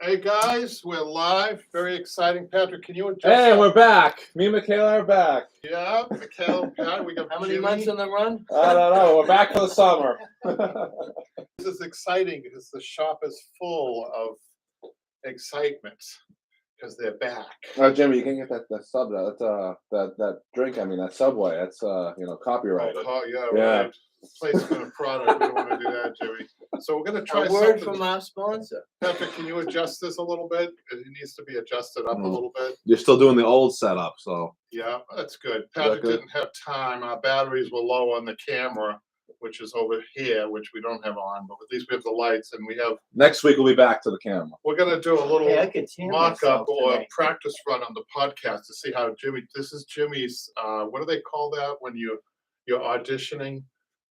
Hey guys, we're live. Very exciting. Patrick, can you adjust? Hey, we're back. Me and Michaela are back. Yeah, Michaela and Pat. We got How many Jimmy. months in the run? I don't know. We're back for the summer. This is exciting because the shop is full of excitement because they're back. Jimmy, you can get that sub that drink. I mean that Subway. That's copyrighted. Oh, yeah, Yeah. right. Placement of product. We don't want to do that, Jimmy. So we're going to try A word something. from our sponsor. Patrick, can you adjust this a little bit? It needs to be adjusted up a little bit. You're still doing the old setup, so Yeah, that's good. Patrick didn't have time. Our batteries were low on the camera, which is over here, which we don't have on, but at least we have the lights, and we have. next week we'll be back to the camera. We're going to do a little Hey, I could tan mock-up myself or tonight. practice run on the podcast to see how Jimmy. This is Jimmy's. What do they call that when you're auditioning?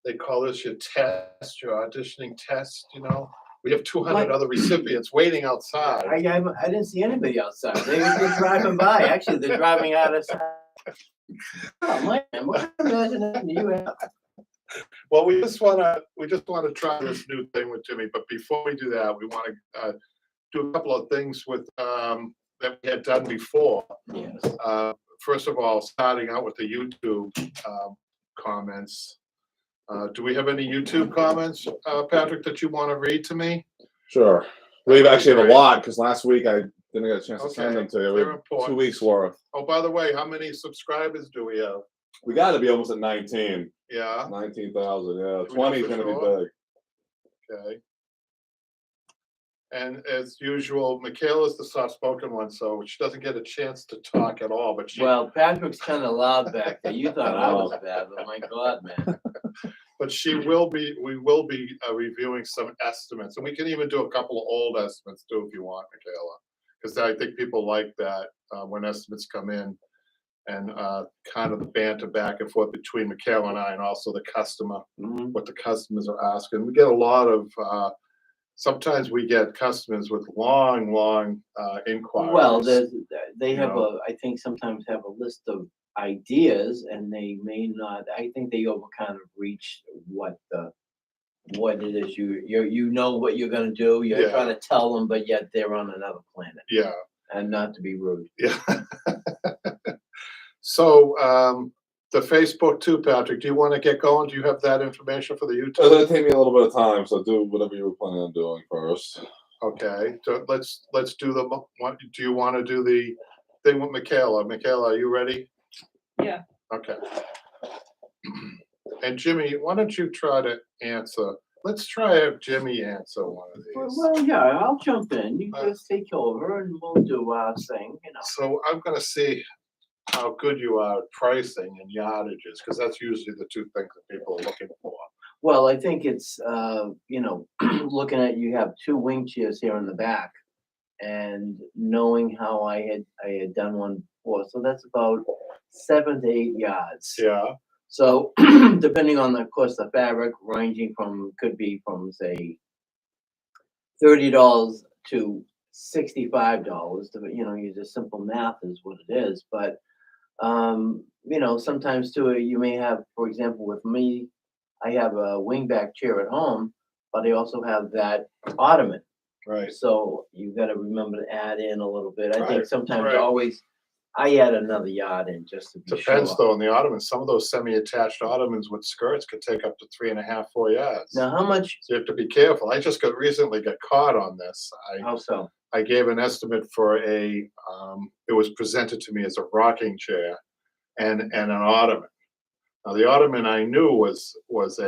They call this your test, your auditioning test. You know, we have 200 other recipients waiting outside. I didn't see anybody outside. They were just driving by. Actually, they're driving out of sight. Oh, man, what imagination do you have? Well, we just want to try this new thing with Jimmy. But before we do that, we want to do a couple of things with that we had done before. Yes. First of all, starting out with the YouTube comments. Do we have any YouTube comments, Patrick, that you want to read to me? Sure. We actually have a lot because last week I didn't get a chance to send them to you. We They're have important. 2 weeks worth. Oh, by the way, how many subscribers do we have? We got to be almost at 19. Yeah. 19,000. Yeah, we 20 is know for going to sure? be big. Okay. And as usual, Michaela's the soft-spoken one, so she doesn't get a chance to talk at all. But Well, Patrick's kind of loud back there. You thought I was bad, but my God, man. But we will be reviewing some estimates, and we can even do a couple of old estimates too if you want, Michaela, because I think people like that when estimates come in, and kind of the banter back and forth between Michaela and I, and also the customer, what the customers are asking. We get a lot of. Sometimes we get customers with long inquiries. Well, they have I think sometimes have a list of ideas, and they may not. I think they over kind of reach what it is you know what you're gonna do. You're trying to tell them, but yet they're on another planet. Yeah. And not to be rude. Yeah. So the Facebook too, Patrick. Do you want to get going? Do you have that information for the YouTube? It's going to take me a little bit of time, so do whatever you were planning on doing first. Okay. So let's do the. What do you want to do the thing with Michaela? Michaela, are you ready? Yeah. Okay. And Jimmy, why don't you try to answer? Let's try to have Jimmy answer one of these. Well, yeah, I'll jump in. You just take over, and we'll do our thing. You know. So I'm going to see how good you are at pricing and yardages, because that's usually the two things that people are looking for. Well, I think it's looking at you have 2 wing chairs here in the back, and knowing how I had done one before, so that's about 7 to 8 yards. Yeah. So depending on of course the fabric, ranging from could be from say $30 to $65. Use a simple math is what it is, but sometimes too you may have, for example, with me, I have a wingback chair at home, but I also have that ottoman. Right. So you've got to remember to add in a little bit. I think sometimes right. always I add another yard in just to be Depends sure. though on the ottomans. Some of those semi-attached ottomans with skirts could take up to 3.5, 4 yards. Now, how much? So you have to be careful. I just recently got caught on this. How so? I gave an estimate for it was presented to me as a rocking chair and an ottoman. Now the ottoman I knew which was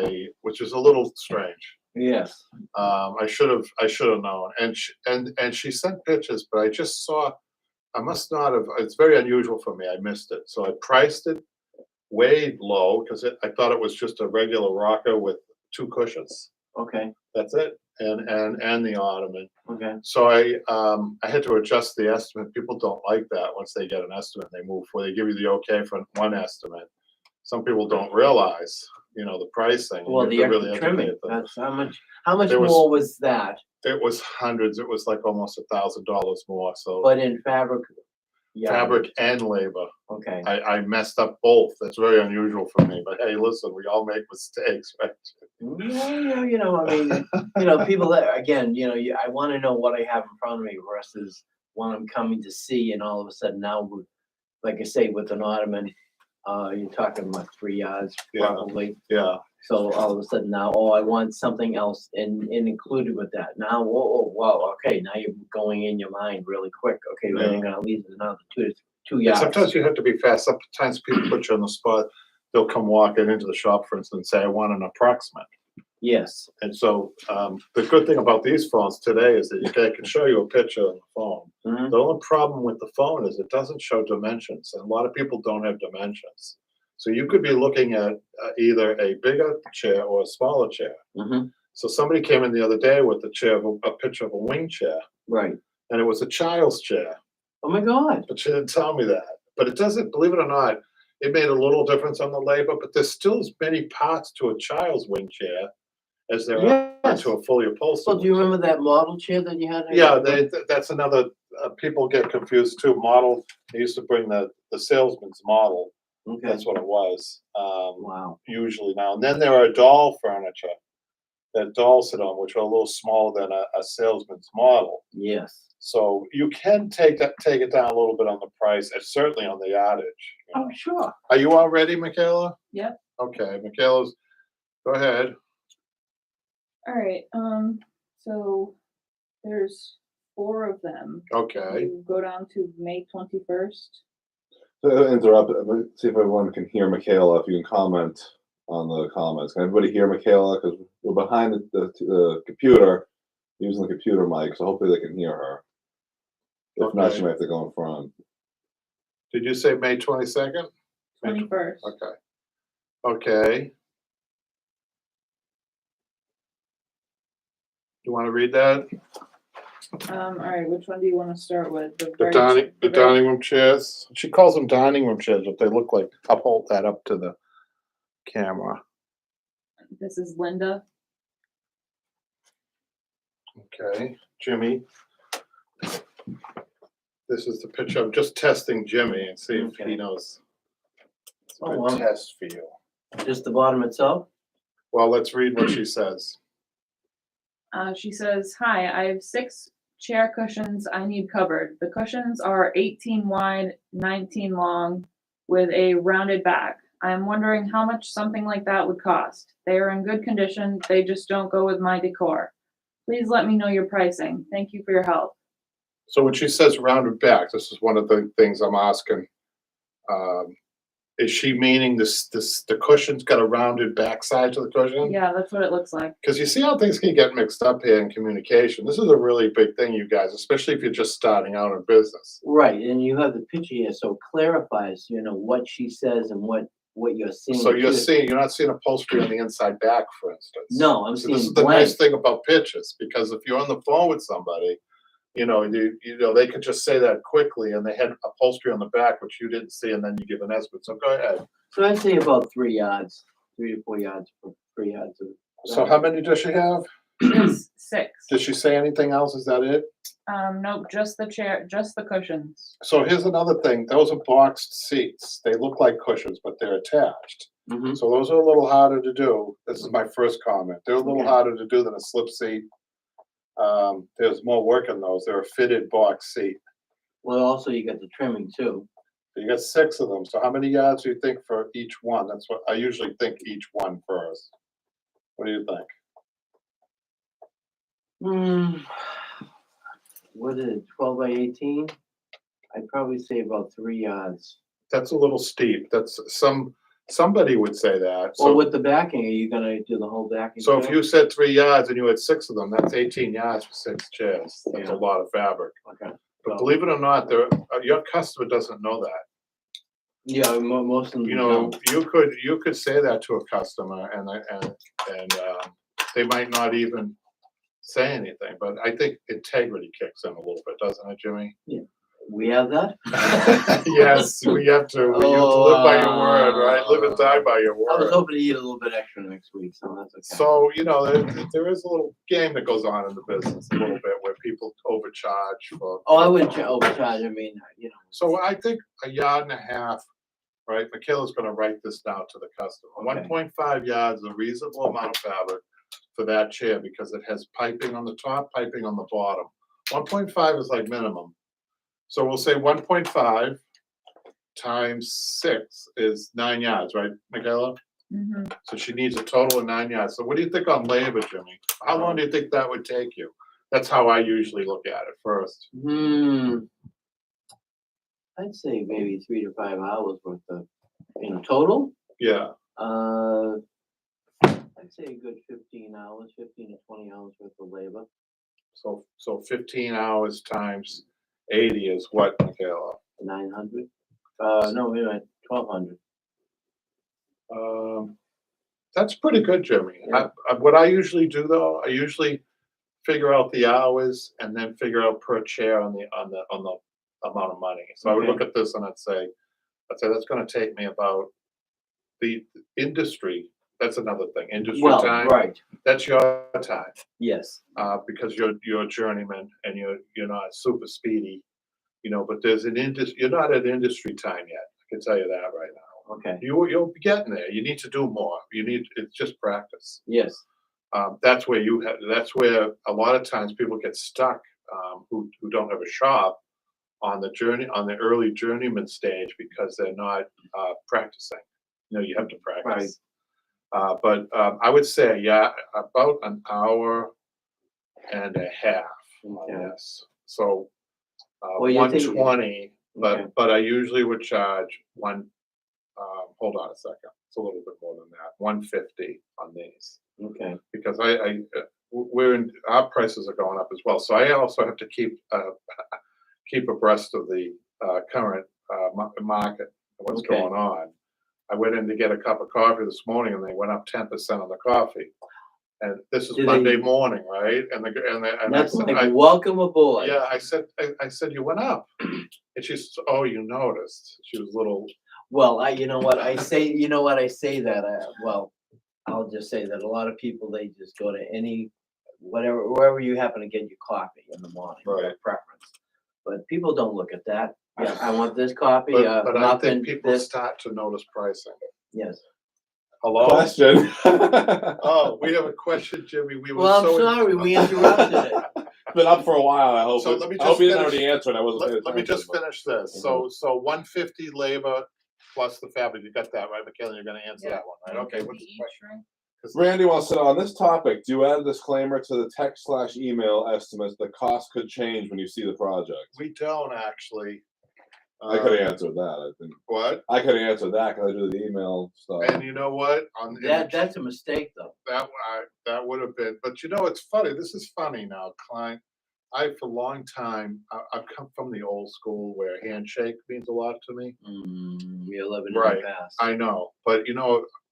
a little strange. Yes. I should have known. And she sent pictures, but I just saw. I must not have. It's very unusual for me. I missed it, so I priced it way low because I thought it was just a regular rocker with 2 cushions. Okay. That's it, and the ottoman. Okay. So I had to adjust the estimate. People don't like that. Once they get an estimate, they move for. They give you the okay for one estimate. Some people don't realize, the pricing. Well, the extra trimming. That's how much more was that? It was hundreds. It was like almost $1,000 more. So. But in fabric, Yeah, fabric and labor. okay. I messed up both. That's very unusual for me, but hey, listen, we all make mistakes, right? Yeah, I mean, people that, again, I wanna know what I have in front of me versus what I'm coming to see, and all of a sudden now, like I say, with an ottoman, you're talking like 3 yards Yeah. probably. Yeah, So all of a sudden now, oh, I want something else and included with that. Now, whoa, okay, now you're going in your mind really quick. Okay, well, Yeah. you're gonna leave another 2 and yards. sometimes you have to be fast. Sometimes people put you on the spot. They'll come walking into the shop, for instance, and say, I want an approximate. Yes, And so, the good thing about these phones today is that they can show you a picture on the phone. mhm, The only problem with the phone is it doesn't show dimensions, and a lot of people don't have dimensions. So you could be looking at either a bigger chair or a smaller chair. mhm, So somebody came in the other day with a picture of a wing chair, right. and it was a child's chair, Oh my God. but she didn't tell me that. But it doesn't, believe it or not, it made a little difference on the labor, but there's still as many parts to a child's wing chair as there are Yes. to a fully upholstered. Well, do you wing chair. remember that model chair that you had? Yeah, that's another, people get confused too. Model, they used to bring the salesman's model. Okay, That's what it was, wow, usually now. And then there are doll furniture that dolls sit on, which are a little smaller than a salesman's model. yes. So you can take it down a little bit on the price, and certainly on the yardage. You know. Oh, sure. Are you all ready, Michaela? Yep. Okay, Michaela's, go ahead. All right. So there's 4 of them. Okay. You go down to May 21st. To interrupt, let's see if everyone can hear Michaela. If you can comment on the comments. Can everybody hear Michaela? Because we're behind the computer, using the computer mic, so hopefully they can hear her. If not, she Okay. might have to go in front. Did you say May 22nd? 21st. Okay. Okay. You want to read that? All right. Which one do you want to start with? The dining room chairs. She calls them dining room chairs, but they look like, I'll hold that up to the camera. This is Linda. Okay, Jimmy. This is the picture. I'm just testing Jimmy and see if he Okay. knows. It's a Oh, good wow. test for you. Just the bottom itself? Well, let's read what she says. She says, "Hi, I have 6 chair cushions I need covered. The cushions are 18 wide, 19 long, with a rounded back. I am wondering how much something like that would cost. They are in good condition. They just don't go with my decor. Please let me know your pricing. Thank you for your help." So when she says rounded back, this is one of the things I'm asking. Is she meaning the cushion's got a rounded backside to the cushion? Yeah, that's what it looks like. Because you see how things can get mixed up here in communication. This is a really big thing, you guys, especially if you're just starting out in business. Right, and you have the picture here, so it clarifies, what she says and what you're seeing. So you're too. you're not seeing upholstery on the inside back, for instance. No, I'm So this seeing is the nice blank. thing about pictures, because if you're on the phone with somebody, they could just say that quickly, and they had upholstery on the back, which you didn't see, and then you give an estimate. So go ahead. So I'd say about 3 yards, 3 to 4 yards, 3 yards of. So how many does she have? It's 6. Did she say anything else? Is that it? Nope, just the chair, just the cushions. So here's another thing. Those are boxed seats. They look like cushions, but they're attached. Mhm. So those are a little harder to do. This is my first comment. They're a little Okay. harder to do than a slip seat. There's more work in those. They're a fitted box seat. Well, also you got the trimming too. So you got 6 of them. So how many yards do you think for each one? That's what I usually think each one first. What do you think? What is it, 12 by 18? I'd probably say about 3 yards. That's a little steep. That's somebody would say that. Well, So, with the backing, are you gonna do the whole backing? so if too? you said 3 yards and you had 6 of them, that's 18 yards for 6 chairs. That's Yeah. a lot of fabric. Okay. But believe it or not, your customer doesn't know that. Yeah, most of them You know, don't. you could say that to a customer, and they might not even say anything. But I think integrity kicks in a little bit, doesn't it, Jimmy? We have that? Yes, we have to. We have to live by your word, right? Live and die by your I was word. hoping to eat a little bit extra next week, so that's okay. So, there is a little game that goes on in the business a little bit where people overcharge for. Oh, I wouldn't overcharge. I mean, So I think a yard and a half, right? Michaela's gonna write this down to the customer. Okay. 1.5 yards is a reasonable amount of fabric for that chair because it has piping on the top, piping on the bottom. 1.5 is like minimum. So we'll say 1.5 times 6 is 9 yards, right, Michaela? Mhm. So she needs a total of 9 yards. So what do you think on labor, Jimmy? How long do you think that would take you? That's how I usually look at it first. I'd say maybe 3 to 5 hours worth of, in total. Yeah, I'd say a good 15 hours, 15 to 20 hours worth of labor. so 15 hours times 80 is what, Michaela? 900. No, wait a minute, 1200. That's pretty good, Jimmy. Yeah. What I usually do though, I usually figure out the hours and then figure out per chair on the amount of money. So I would Okay. look at this and I'd say that's gonna take me about the industry. That's another thing, industry Well, time. right. That's your time, Yes. because you're a journeyman and you're not super speedy, but there's you're not at industry time yet. I can tell you that right now. Okay. You'll be getting there. You need to do more. It's just practice. Yes. That's where that's where a lot of times people get stuck, who don't have a shop on the early journeyman stage because they're not practicing. You have to practice. But I would say, yeah, about an hour and a half on Okay. this. So Well, you're thinking- 120, Okay. but I usually would charge hold on a second. It's a little bit more than that. 150 on these Okay. because our prices are going up as well. So I also have to keep abreast of the current market, what's Okay. going on. I went in to get a cup of coffee this morning, and they went up 10% on the coffee. And this is Do Monday they- morning, right? And That's like welcome aboard. yeah, I said you went up, and she said, "Oh, you noticed." She was a little. Well, you know what I say that, well, I'll just say that a lot of people, they just go to wherever you happen to get your coffee in the morning, Right. their preference. But people don't look at that. Yeah, I want this coffee, But I muffin, think people this, start to notice pricing. yes. Hello. Question. Oh, we have a question, Jimmy. We were Well, I'm so sorry, we interrupted it. It's been up for a while. I hope. So let me I hope just you didn't finish- already answer it. I wasn't. paying Let me just attention, finish this. So 150 labor plus the fabric. You got that right, Michaela? You're going to answer Yeah. that one, right? Okay. What's the Each, question? right? but- Randy wants to know, on this topic, do you add a disclaimer to the text/email estimates that cost could change when you see the project? We don't actually. I could have answered that. I think What? I could have answered that because I do the email stuff. And you know what? That's a mistake, though. That would have been. But it's funny. This is funny now, Klein. For a long time, I've come from the old school where handshake means a lot to me. We are living Right. in the past. I know, but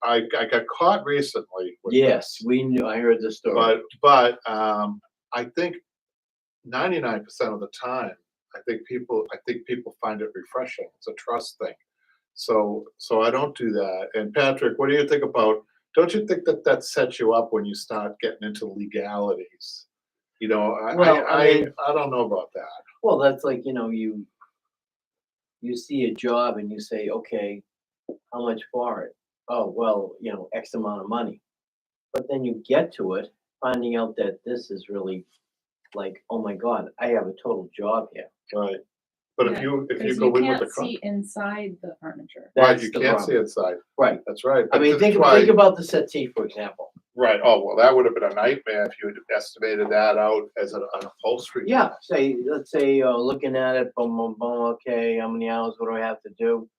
I got caught recently. With Yes, this. we knew. I heard the story. But I think 99% of the time, I think people find it refreshing. It's a trust thing. So I don't do that. And Patrick, what do you think about? Don't you think that sets you up when you start getting into legalities? I don't know about that. Well, that's like, you see a job and you say, okay, how much for it? Oh, well, X amount of money. But then you get to it, finding out that this is really like, oh my God, I have a total job here. Right. But if Yeah, you 'Cause go in with can't the see inside the furniture. right, That's you the can't see problem. inside. Right. That's right. I mean, But think that's why- about the settee, for example. Right. Oh well, that would have been a nightmare if you had estimated that out as an upholstery. Yeah, let's say looking at it, boom, boom, boom, okay, how many hours would I have to do?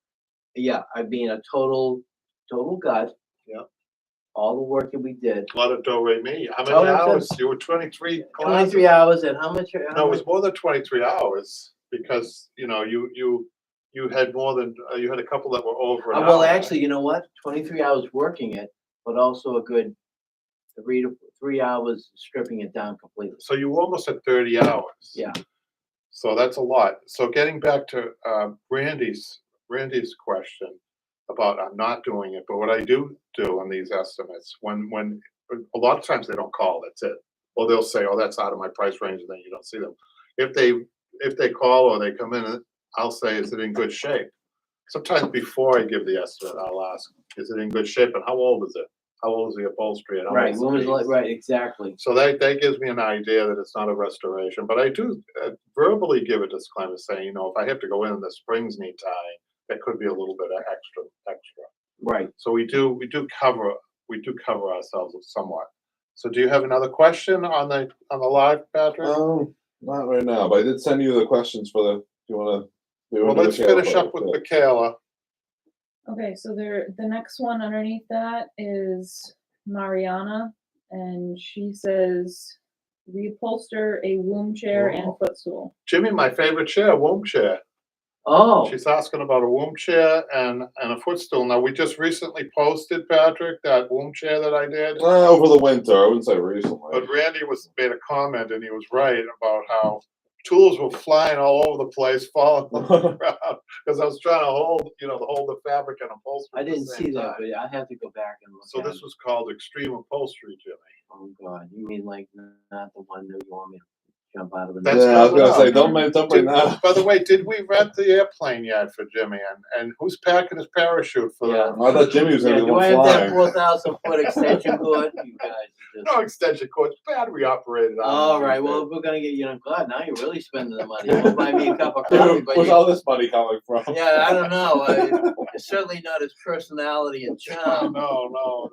Yeah, I'd be in a total gut. Yeah. All the work that we did. A lot of do re mi. How Oh, many that's hours? You were 23 classes. 23 hours and how much? No, it was more than 23 hours because you had more than you had a couple that were over an Well, hour. actually, you know what? 23 hours working it, but also a good 3 hours stripping it down completely. So you almost had 30 hours. Yeah. So that's a lot. So getting back to Randy's question about I'm not doing it, but what I do on these estimates, when a lot of times they don't call, that's it. Or they'll say, oh, that's out of my price range, and then you don't see them. If they call or they come in, I'll say, is it in good shape? Sometimes before I give the estimate, I'll ask, is it in good shape and how old is it? How old is the upholstery and how Right, old when was is the like, piece? right, exactly. So that gives me an idea that it's not a restoration, but I do verbally give a disclaimer saying, if I have to go in and the springs need tying, that could be a little bit of extra. Right. So we do cover ourselves somewhat. So do you have another question on the live, Patrick? Not right now, but I did send you the questions for the. Do you want to? Well, let's finish up with Michaela. Okay, so the next one underneath that is Mariana, and she says, reupholster a womb chair and Oh. footstool. Jimmy, my favorite chair, womb chair. Oh, She's asking about a womb chair and a footstool. Now, we just recently posted, Patrick, that womb chair that I did. Over the winter, I wouldn't say recently. But Randy made a comment, and he was right about how tools were flying all over the place, falling on the ground, because I was trying to hold the fabric and upholstery. I at the didn't same see that, time. but I have to go back and look So at this it. was called extreme upholstery, Jimmy. Oh God, you mean like not the one that you want me to jump out of? That's Yeah, I was coming gonna up. say don't bring that. By the way, did we rent the airplane yet for Jimmy? And who's packing his parachute for Yeah. I thought Jimmy was gonna Yeah, be the do one I have that flying. 4,000-foot extension cord? You guys are just. no extension cords, battery operated? All right, well, if we're gonna get you, I'm glad now you're really spending the money. You won't buy me a cup of coffee, but Where's you, all this money coming from? yeah, I don't know. It's certainly not his personality and charm. No,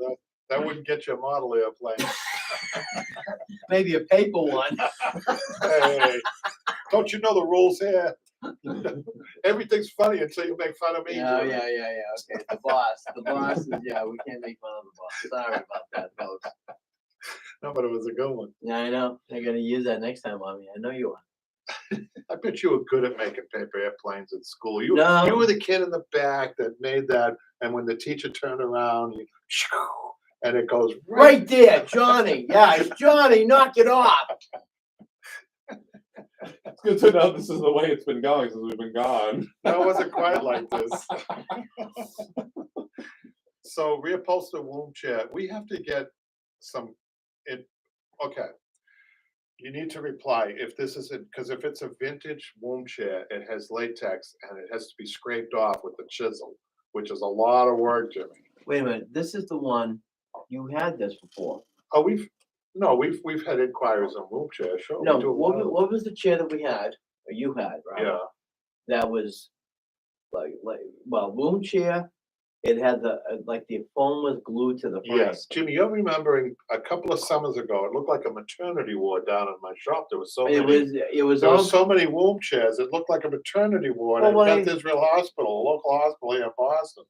that wouldn't get you a model airplane. Maybe a paper one. Hey, don't you know the rules here? Everything's funny until you make fun of me. Yeah. Jimmy. Okay, the boss is, yeah, we can't make fun of the boss. Sorry about that, folks. No, but it was a good one. Yeah, I know. I'm gonna use that next time on me. I know you are. I bet you were good at making paper airplanes at school. You No. were the kid in the back that made that, and when the teacher turned around, and it goes Right there, Johnny. Yeah, it's Johnny. Knock it off. It's good to know this is the way it's been going since we've been gone. No, it wasn't quite like this. So reupholster womb chair. We have to get some. Okay. You need to reply if this is because if it's a vintage womb chair, it has latex and it has to be scraped off with the chisel, which is a lot of work, Jimmy. Wait a minute. This is the one you had this before. Oh, we've had inquiries on womb chair. Sure. we No, do a lot of- what was the chair that we had, or you had, right? Yeah. That was like womb chair. It had the the foam was glued to the frame. Yes, Jimmy, you're remembering a couple of summers ago. It looked like a maternity ward down in my shop. There was so It many. was There all were so many womb chairs. It looked like a maternity ward Well, at when Beth Israel Hospital, a local hospital here in Boston.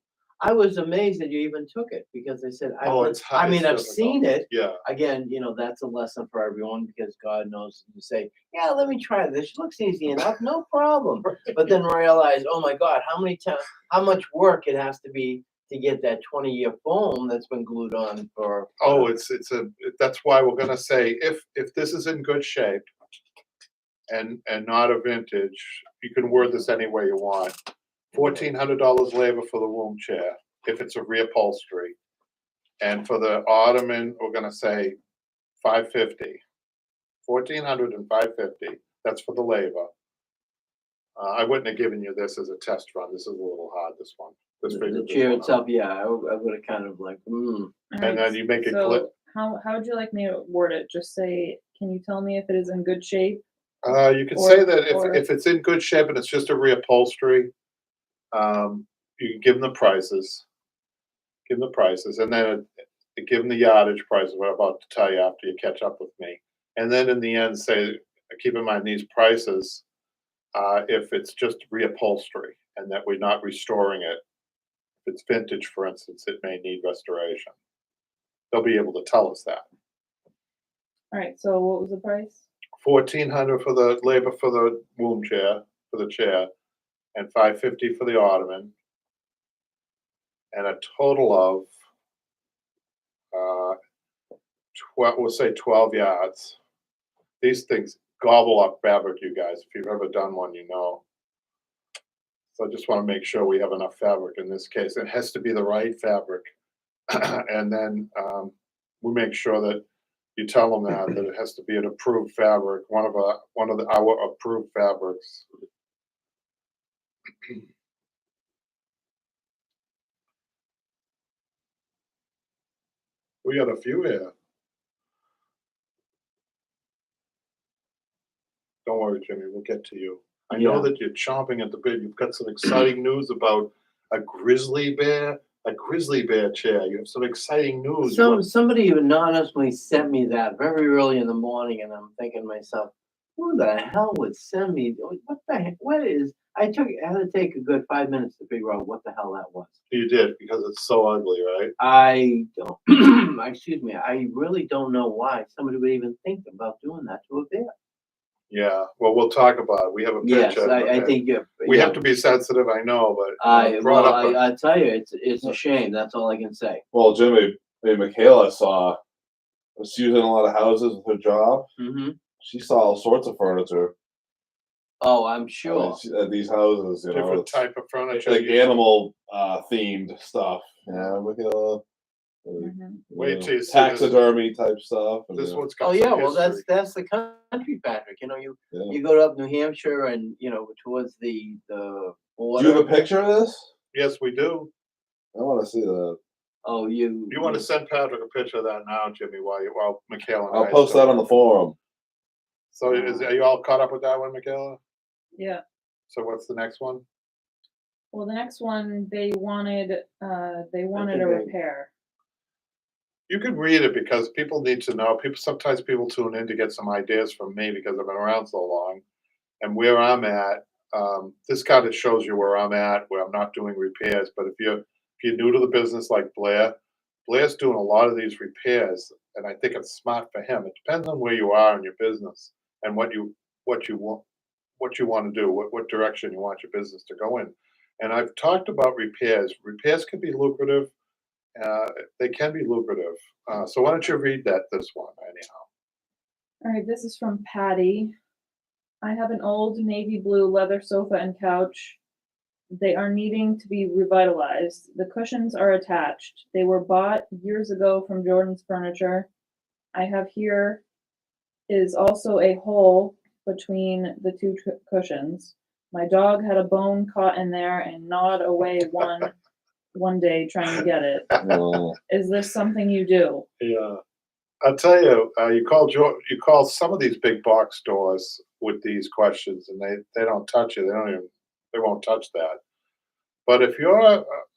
I was amazed that you even took it because they said It's hard. I mean, it's I've difficult. seen it. Yeah. Again, that's a lesson for everyone because God knows you say, yeah, let me try this. It looks easy enough, no problem. But then realize, oh my God, how much work it has to be to get that 20-year foam that's been glued on for. Oh, that's why we're gonna say if this is in good shape and not a vintage, you can word this any way you want. $1,400 labor for the womb chair if it's a reupholstery, and for the ottoman we're gonna say $550. $1,400 and $550. That's for the labor. I wouldn't have given you this as a test run. This is a little hard. This one. The chair itself, yeah, I would have kind of like, And then you make it clip. How would you like me to word it? Just say, can you tell me if it is in good shape? You can say that or- if it's in good shape and it's just a reupholstery, you can give them the prices. Give them the prices, and then give them the yardage prices. What I'm about to tell you after you catch up with me, and then in the end, say, keep in mind these prices. If it's just reupholstery and that we're not restoring it, if it's vintage, for instance, it may need restoration. They'll be able to tell us that. All right. So what was the price? $1,400 for the labor for the womb chair, for the chair, and $550 for the ottoman, and a total of 12. We'll say 12 yards. These things gobble up fabric, you guys. If you've ever done one, you know. So I just want to make sure we have enough fabric in this case. It has to be the right fabric, and then we make sure that you tell them that it has to be an approved fabric, one of our approved fabrics. We got a few here. Don't worry, Jimmy, we'll get to you. I know Yeah. that you're chomping at the bit. You've got some exciting news about a grizzly bear chair. You have some exciting news. You want- Somebody anonymously sent me that very early in the morning, and I'm thinking to myself, who the hell would send me? What the heck? What is? I had to take a good 5 minutes to figure out what the hell that was. You did, because it's so ugly, right? I don't. Excuse me. I really don't know why somebody would even think about doing that to a bear. Yeah, well, we'll talk about it. We have a Yes, picture. I okay. think We yeah. have to be sensitive, I know, but I brought well, up a- I tell you, it's a shame. That's all I can say. Well, Jimmy, Michaela was using a lot of houses with her job. Hmm. She saw all sorts of furniture Oh, I'm sure. at these houses. You know, different it's type of furniture. like You- animal themed stuff. Yeah, Michaela. Mhm. Wait till you see this. Taxidermy type stuff. And, This you know, one's got Oh some yeah, well history. that's the country, Patrick. You know, you yeah. go up New Hampshire and towards the Do border. you have a picture of this? Yes, we do. I want to see that. Oh, You want to send Patrick a picture of that now, Jimmy, while Michaela and I'll I post still that on the work. forum. So are you all caught up with that one, Michaela? Yeah. So what's the next one? Well, the next one they wanted a think repair. You can read it because people need to know. Sometimes people tune in to get some ideas from me because I've been around so long and where I'm at. This kind of shows you where I'm at, where I'm not doing repairs. But if you're new to the business like Blair's doing a lot of these repairs, and I think it's smart for him. It depends on where you are in your business and what you want to do, what direction you want your business to go in. And I've talked about repairs. Repairs can be lucrative. They can be lucrative. So why don't you read this one anyhow? All right, this is from Patty. I have an old navy blue leather sofa and couch. They are needing to be revitalized. The cushions are attached. They were bought years ago from Jordan's Furniture. I have here is also a hole between the two cushions. My dog had a bone caught in there and gnawed away one day trying to get it. Well, Is this something you do? Yeah, I'll tell you. You call some of these big box stores with these questions, and they don't touch you. They won't touch that. But if you're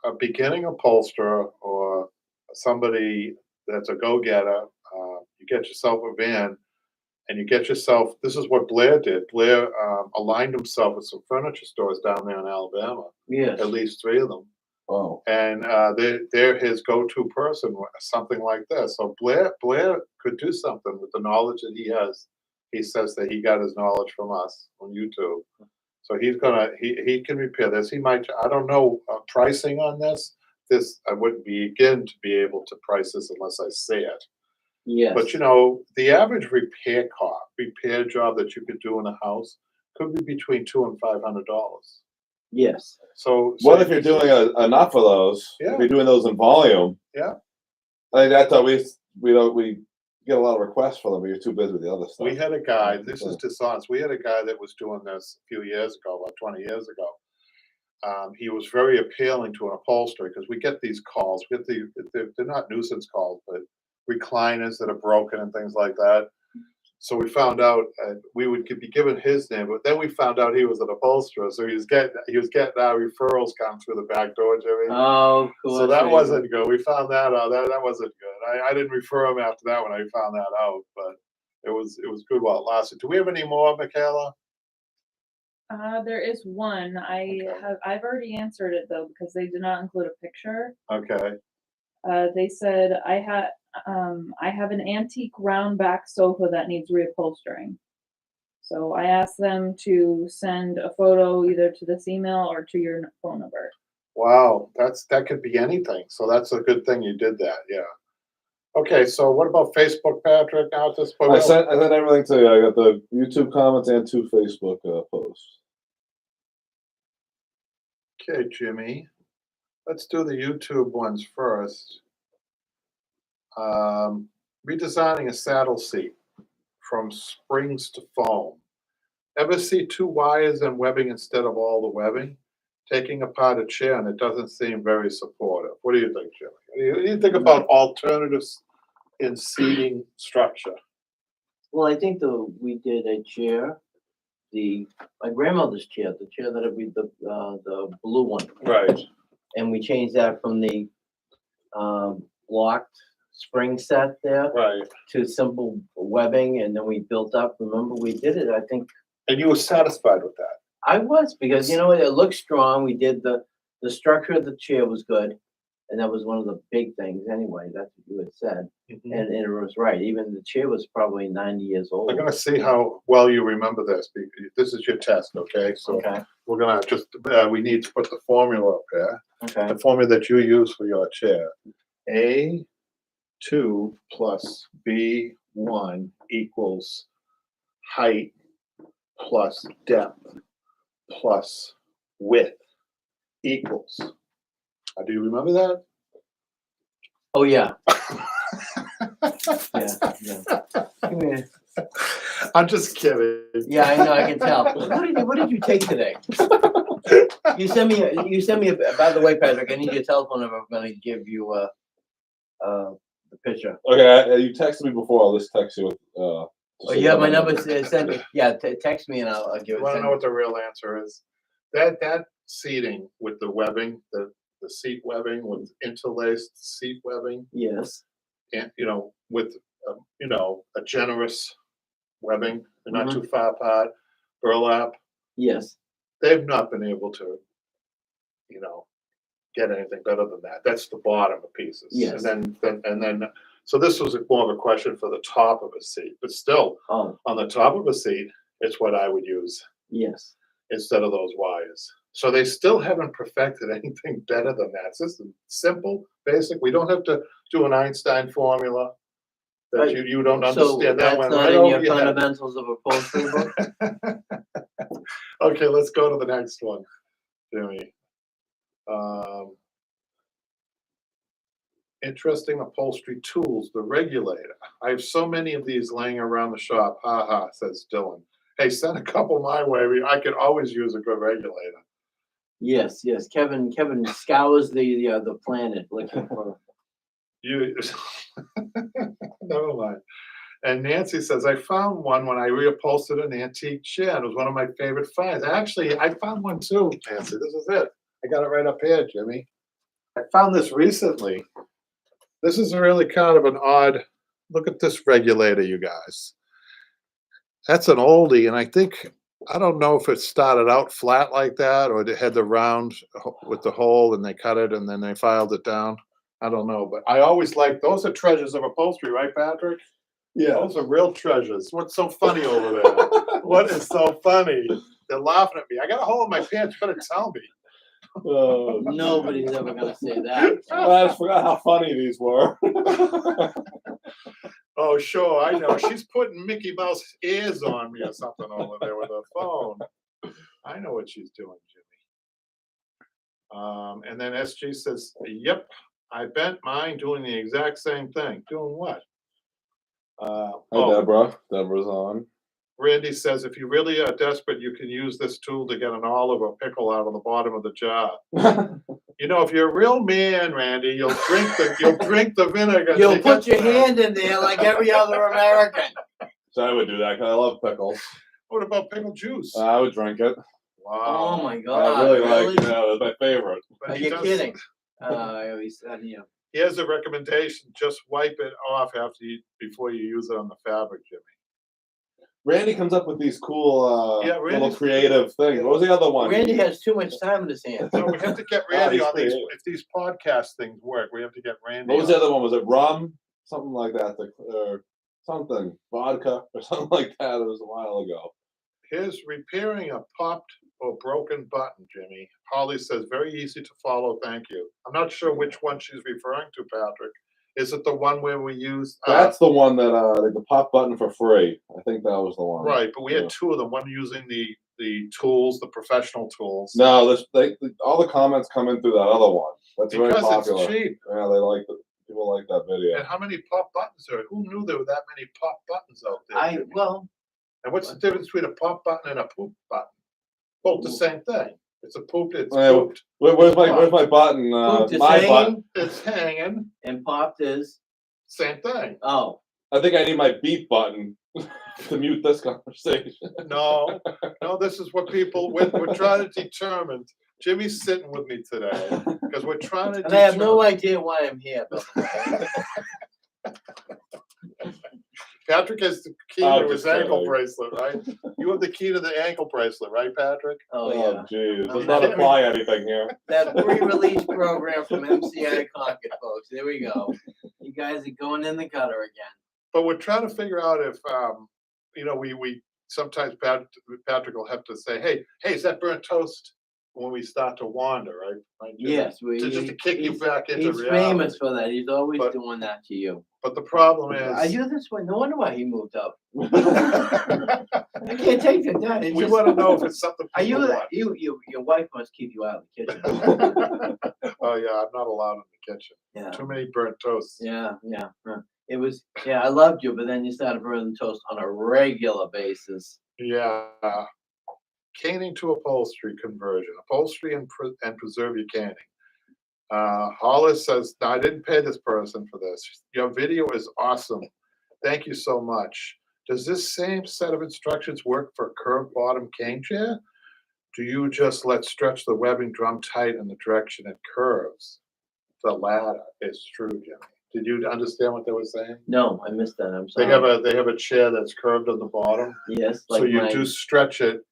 a beginning upholsterer or somebody that's a go-getter, you get yourself a van and you get yourself. This is what Blair did. Blair aligned himself with some furniture stores down there in Alabama. yes. At least 3 of them. oh, And they're his go-to person with something like this. So Blair could do something with the knowledge that he has. He says that he got his knowledge from us on YouTube. So he can repair this. He might. I don't know pricing on this. This I wouldn't begin to be able to price this unless I say it. Yes. But the average repair job that you could do in a house could be between $200 and $500. Yes. So what if you're doing enough of those? Yeah. If you're doing those in volume. Yeah. I think that's how we get a lot of requests for them, but you're too busy with the other stuff. We had a guy, this is dishonest. We had a guy that was doing this a few years ago, about 20 years ago. He was very appealing to an upholsterer because we get these calls. They're not nuisance calls, but recliners that are broken and things like that. So we found out we would be given his name, but then we found out he was an upholsterer. So he was getting our referrals come through the back door, Jimmy. Oh, of course. So that wasn't good. We found that out. That wasn't good. I didn't refer him after that when I found that out, but it was good while it lasted. Do we have any more, Michaela? There is one. Okay. I've already answered it though because they did not include a picture. Okay. They said I have an antique round back sofa that needs reupholstering. So I asked them to send a photo either to this email or to your phone number. Wow, that could be anything. So that's a good thing you did that. Yeah. Okay, so what about Facebook, Patrick? Now at this point, I sent everything to you. I got the YouTube comments and 2 Facebook posts. okay, Jimmy, let's do the YouTube ones first. Redesigning a saddle seat from springs to foam. Ever see 2 wires and webbing instead of all the webbing? taking apart a chair, and it doesn't seem very supportive. What do you think, Jimmy? What do you think about alternatives in seating structure? Well, I think we did a chair, my grandmother's chair, the chair that would be the blue one. Right. And we changed that from the blocked spring set there Right. to simple webbing, and then we built up. Remember, we did it, I think. And you were satisfied with that? I was, because you know what, it looked strong. We did the structure of the chair was good, and that was one of the big things anyway. That's what you had said, and it was right. Even the chair was probably 90 years old. I'm gonna see how well you remember this. This is your test, okay? So Okay. we're gonna just, we need to put the formula up there. Okay. The formula that you use for your chair. A2 plus B1 equals height plus depth plus width equals. Do you remember that? Oh yeah. Yeah. I'm just kidding. Yeah, I know. I can tell. What did you take today? You sent me. By the way, Patrick, I need your telephone number. I'm going to give you the picture. Okay, you texted me before. I'll just text you. Oh, you have my number. Send it. Yeah, text me and I'll give You it. want to know what the real answer is? That seating with the webbing, the seat webbing with interlaced seat webbing, Yes. and with a generous webbing, they're not too far apart, burlap. Yes. They've not been able to, get anything better than that. That's the bottom of pieces. Yes. And then, so this was more of a question for the top of a seat, but still, Oh. on the top of a seat, it's what I would use Yes. instead of those wires. So they still haven't perfected anything better than that. It's just simple, basic. We don't have to do an Einstein formula that Right. you don't So understand. That that's went not right in over your your head. fundamentals of upholstery book. Okay, let's go to the next one, Jimmy. Interesting upholstery tools, the regulator. I have so many of these laying around the shop. Ha ha, says Dylan. Hey, send a couple my way. I could always use a good regulator. Yes. Yes. Kevin scours the planet looking for. You never mind. And Nancy says, I found one when I reupholstered an antique chair. It was one of my favorite finds. Actually, I found one too, Nancy. This is it. I got it right up here, Jimmy. I found this recently. This is really kind of an odd, look at this regulator, you guys. That's an oldie, and I don't know if it started out flat like that or it had the round with the hole and they cut it and then they filed it down. I don't know, but I always like, those are treasures of upholstery, right, Patrick? Yeah. Those are real treasures. What's so funny over there? What is so funny? They're laughing at me. I got a hole in my pants. You better tell me. Nobody's ever gonna say that. I just forgot how funny these were. Oh, sure, I know. She's putting Mickey Mouse ears on me or something over there with her phone. I know what she's doing, Jimmy. And then SG says, yep, I bent mine doing the exact same thing. Doing what? Hi, Deborah. Deborah's on. Randy says, if you really are desperate, you can use this tool to get an olive or pickle out of the bottom of the jar. If you're a real man, Randy, you'll drink the vinegar. You'll put your hand in there like every other American. So I would do that because I love pickles. What about pickle juice? I would drink it. Oh Wow. my God! I really really? like. It's my favorite. But Are he you does- kidding? I always said, Here's a recommendation: just wipe it off before you use it on the fabric, Jimmy. Randy comes up with these cool, Yeah, little Randy's- creative things. What was the other one? Randy has too much time in his hands. So we have to get Randy he's on these. creative. If these podcast things work, we have to get Randy. What was on. the other one? Was it rum? Something like that, or something vodka or something like that. It was a while ago. Here's repairing a popped or broken button, Jimmy. Holly says, very easy to follow, thank you. I'm not sure which one she's referring to, Patrick. Is it the one where we use? That's the one that the pop button for free. I think that was the one. Right, but we Yeah. had two of them. One using the tools, the professional tools. No, all the comments come in through that other one. That's very Because popular. it's cheap. Yeah, they like people like that video. And how many pop buttons are? Who knew there were that many pop buttons out there? Jimmy? And what's the difference between a pop button and a poop button? Both the same thing. It's a pooped, it's Well, pooped. Where's my button? Pooped is My hanging? button. It's hanging, And popped is, same thing. oh, I think I need my beep button to mute this conversation. No, this is what we're trying to determine. Jimmy's sitting with me today, because we're trying to and I have no determine. idea why I'm here, by the way. Patrick has the key I'm to his just ankle kidding. bracelet, right? You have the key to the ankle bracelet, right, Patrick? Oh, yeah. Jeez, I'm let's not not- apply anything here. That pre-release program from MCI Concord, folks. There we go. You guys are going in the gutter again. But we're trying to figure out if, we sometimes Patrick will have to say, hey, is that burnt toast? When we start to wander, right? Jimmy? Yes, Just to kick you back into he's reality. famous for that. He's always But- doing that to you. But the problem Are is, you this way? No wonder why he moved up. I can't take that. It's we just- want to know if it's something Are you, people want. your wife must keep you out of the kitchen. Oh, yeah, I'm not allowed in the kitchen. Yeah, Too many burnt toasts. yeah. It was, I loved you, but then you started burning toast on a regular basis. Yeah. Caning to upholstery conversion, upholstery and preserve your caning. Hollis says, "No, I didn't pay this person for this. Your video is awesome. Thank you so much. Does this same set of instructions work for curved bottom cane chair? Do you just let stretch the webbing drum tight in the direction it curves? The latter is true, Jimmy. Did you understand what they were saying? No, I missed that. I'm They sorry. have a chair that's curved on the bottom, Yes, so like you do stretch it.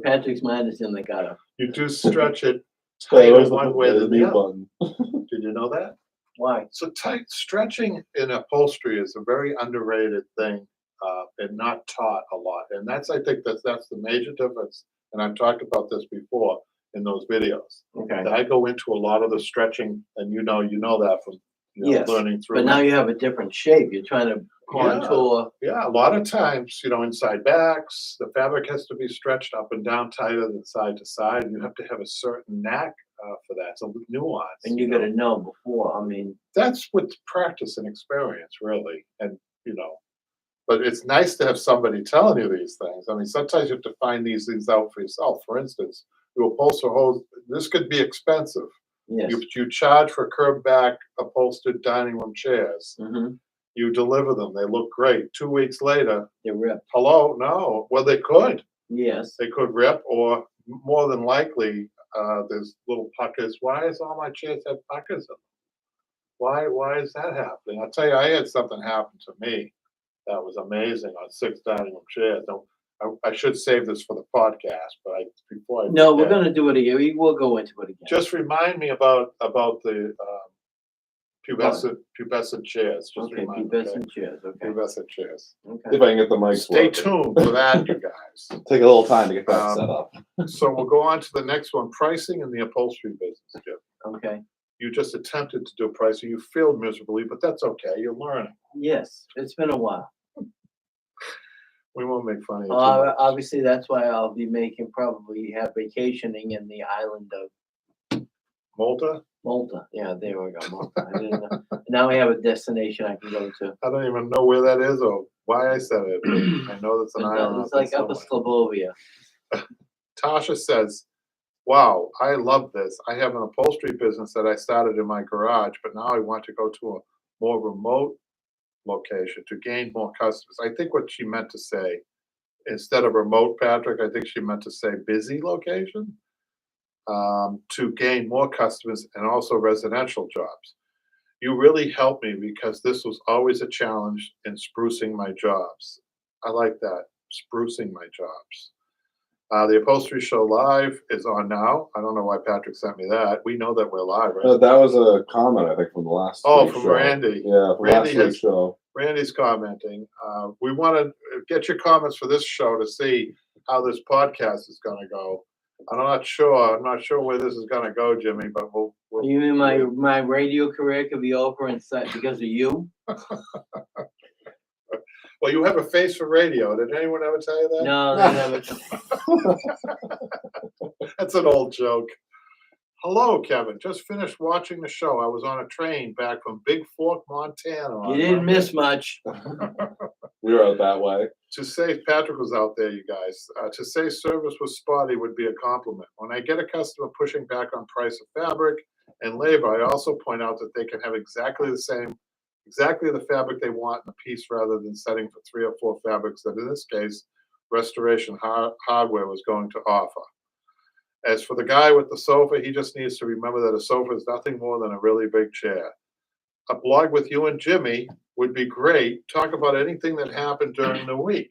Patrick's mind is in the gutter. You do stretch it Hey, tighter where's one way the than the mute other. button? Did you know that? Why? So tight stretching in upholstery is a very underrated thing, and not taught a lot. And I think that's the major difference. And I've talked about this before in those videos. Okay. I go into a lot of the stretching, and you know that from Yes, learning through. But now it. you have a different shape. You're trying to contour. Yeah, a lot of times, inside backs, the fabric has to be stretched up and down tighter than side to side. And you have to have a certain knack for that. It's a nuance. And you gotta know before. I mean, That's with practice and experience, really. And, but it's nice to have somebody telling you these things. I mean, sometimes you have to find these things out for yourself. For instance, you upholster hose, this could be expensive. yes. You charge for curved back upholstered dining room chairs. Mm-hmm. You deliver them. They look great. 2 weeks later, They're ripped. hello? No. Well, they could. Yes. They could rip, or more than likely, there's little puckers. Why does all my chairs have puckers in them? Why is that happening? I'll tell you, I had something happen to me that was amazing on 6 dining room chairs. Now, I should save this for the podcast, but before I No, we're forget, gonna do it again. We'll go into it again. just remind me about the pubescent chairs. Just Okay, remind me, okay? pubescent chairs. Okay. Pubescent chairs. See Okay. if I can get the mic. Stay working. tuned for that, you guys. Take a little time to get that Um, set up. So we'll go on to the next one, pricing in the upholstery business, Jim. Okay. You just attempted to do pricing. You failed miserably, but that's okay. You're learning. Yes, it's been a while. We won't make fun of you. too much. Obviously, that's why I'll be probably have vacationing in the island of Malta? Malta. Yeah, there we go. Malta. I didn't know. Now we have a destination I can go to. I don't even know where that is or why I said it. I know that's an island. It's out there like Upper somewhere. Slovovia. Tasha says, wow, I love this. I have an upholstery business that I started in my garage, but now I want to go to a more remote location to gain more customers. I think what she meant to say, instead of remote, Patrick, I think she meant to say busy location, to gain more customers and also residential jobs. You really helped me because this was always a challenge in sprucing my jobs. I like that, sprucing my jobs. The Upholstery Show Live is on now. I don't know why Patrick sent me that. We know that we're live, right? That was a comment, I think, from the last. Oh, week's from show. Randy. Yeah, from Randy last week's show. Randy's commenting. We want to get your comments for this show to see how this podcast is going to go. I'm not sure. I'm not sure where this is going to go, Jimmy, but we'll You mean my radio career could be over because of you? well, you have a face for radio. Did anyone ever tell you that? No, they never. That's an old joke. Hello, Kevin. Just finished watching the show. I was on a train back from Big Fork, Montana. You on didn't Monday. miss much. We were out that way. To say Patrick was out there, you guys. To say service was spotty would be a compliment. When I get a customer pushing back on price of fabric and labor, I also point out that they can have exactly the fabric they want in a piece rather than setting for 3 or 4 fabrics that in this case, Restoration Hardware was going to offer. As for the guy with the sofa, he just needs to remember that a sofa is nothing more than a really big chair. A blog with you and Jimmy would be great. Talk about anything that happened during the week.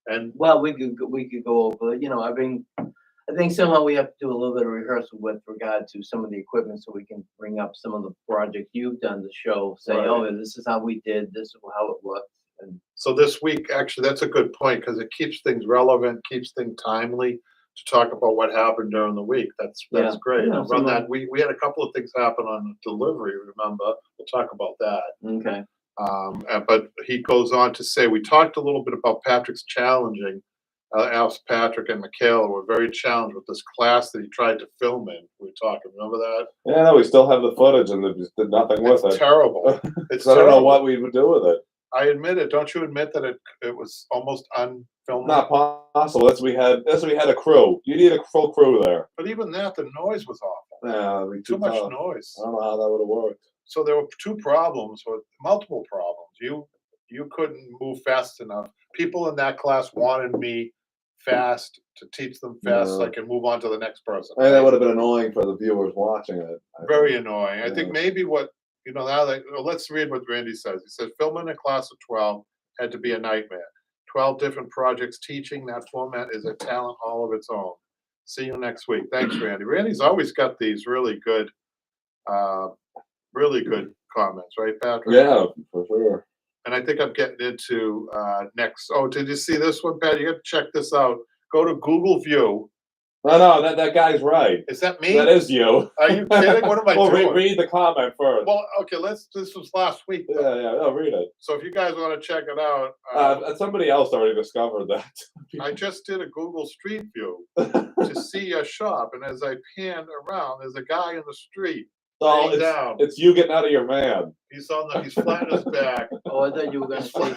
And Well, we could go over, I think somehow we have to do a little bit of rehearsal with regard to some of the equipment so we can bring up some of the projects you've done to show, say, Right. oh, this is how we did, this is how it looked. And so this week, actually, that's a good point because it keeps things relevant, keeps things timely to talk about what happened during the week. That's Yeah. great. Yeah, I'll run some that. We had a couple of things happen on delivery, remember? We'll talk about that. okay. But he goes on to say, we talked a little bit about Patrick's challenging. Asked Patrick and Michaela were very challenged with this class that he tried to film in. We were talking, remember that? Yeah, no, we still have the footage and they just did nothing with It's it. terrible. It's So I don't know terrible. what we would do with it. I admit it. Don't you admit that it was almost unfilmable? Not possible. We had a crew. You need a full crew there. But even that, the noise was awful. Yeah, it'd be Too much tough. noise. I don't know how that would have worked. So there were 2 problems, or multiple problems. You couldn't move fast enough. People in that class wanted me fast to teach them fast so I No. can move on to the next person. I think that would have been annoying for the viewers watching it. Very annoying. I think Yeah. maybe what now that let's read what Randy says. He said filming a class of 12 had to be a nightmare. 12 different projects teaching that format is a talent all of its own. See you next week. Thanks, Randy. Randy's always got these really good comments, right, Patrick? Yeah, for sure. And I think I'm getting into next. Oh, did you see this one, Pat? You got to check this out. Go to Google View. No, that guy's right. Is that me? That is you. Are you kidding? What am I well, doing? read the comment first. Well, okay. This was last week. Though. Yeah, no, read it. So if you guys want to check it out, Somebody else already discovered that. I just did a Google Street View to see a shop, and as I panned around, there's a guy in the street. So laying down. it's you getting out of your van. He's he's flat on his back. Oh, I thought you were gonna say.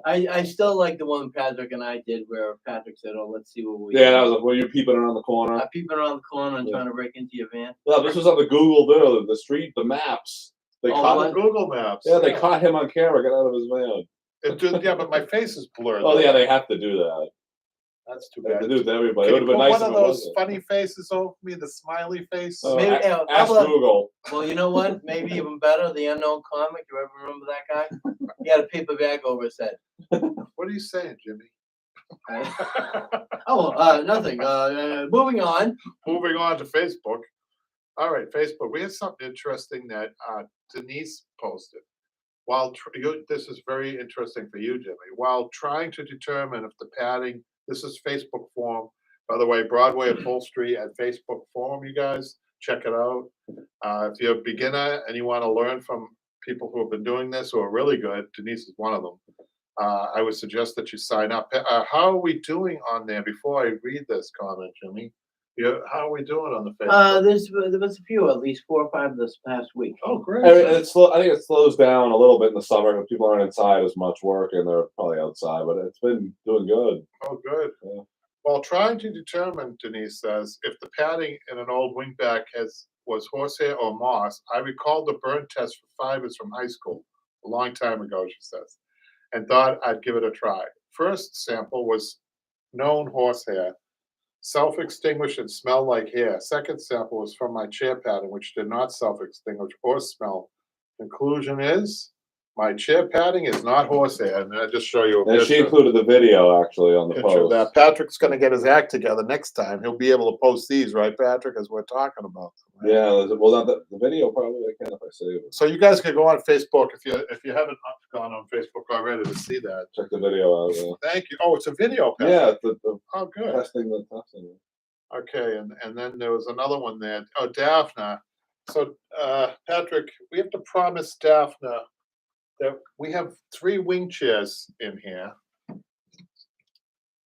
I still like the one Patrick and I did where Patrick said, "Oh, let's see what we." Yeah, that was when you're peeping around the corner. I'm peeping around the corner and Yeah. trying to break into your van. No, this was on the Google video, the street, the maps. They Oh, caught On what? the Google Maps. Yeah, they caught him on camera. Get out of his van. Yeah, but my face is blurred. Oh though. yeah, they have to do that. That's too They have bad. to do it to everybody. It Can would you have put been nice one if of it those wasn't. funny faces over me, the smiley face? Oh, Maybe- ask how about- Google. Well, you know what? Maybe even better, the unknown comic. You ever remember that guy? He had a paper bag over his head. What are you saying, Jimmy? Nothing. Moving on. Moving on to Facebook. All right, Facebook. We had something interesting that Denise posted. This is very interesting for you, Jimmy. While trying to determine if the padding, this is Facebook forum. By the way, Broadway Upholstery at Facebook forum, you guys, check it out. If you're a beginner and you want to learn from people who have been doing this who are really good, Denise is one of them. I would suggest that you sign up. How are we doing on there before I read this comment, Jimmy? How are we doing on the Facebook? There was a few, at least 4 or 5 this past week. Oh, great. I mean, I think it slows down a little bit in the summer because people aren't inside as much work and they're probably outside, but it's been doing good. Oh, good. Yeah. While trying to determine, Denise says, if the padding in an old wingback was horsehair or moss, I recalled the burn test for fibers from high school a long time ago, she says, and thought I'd give it a try. First sample was known horsehair, self-extinguished and smelled like hair. Second sample was from my chair padding, which did not self-extinguish or smell. Conclusion is, my chair padding is not horsehair. And I just show you a And she picture. included the video actually on the Picture of post. that. Patrick's going to get his act together next time. He'll be able to post these, right, Patrick, as we're talking about them. Right? Yeah, well, the video probably I can if I save it. So you guys can go on Facebook if you haven't gone on Facebook already to see that. Check the video out. Yeah, Thank you. Oh, it's a video, Patrick. yeah the Oh, good. testing. Okay, and then there was another one there. Oh, Daphne. So, Patrick, we have to promise Daphne that we have 3 wing chairs in here.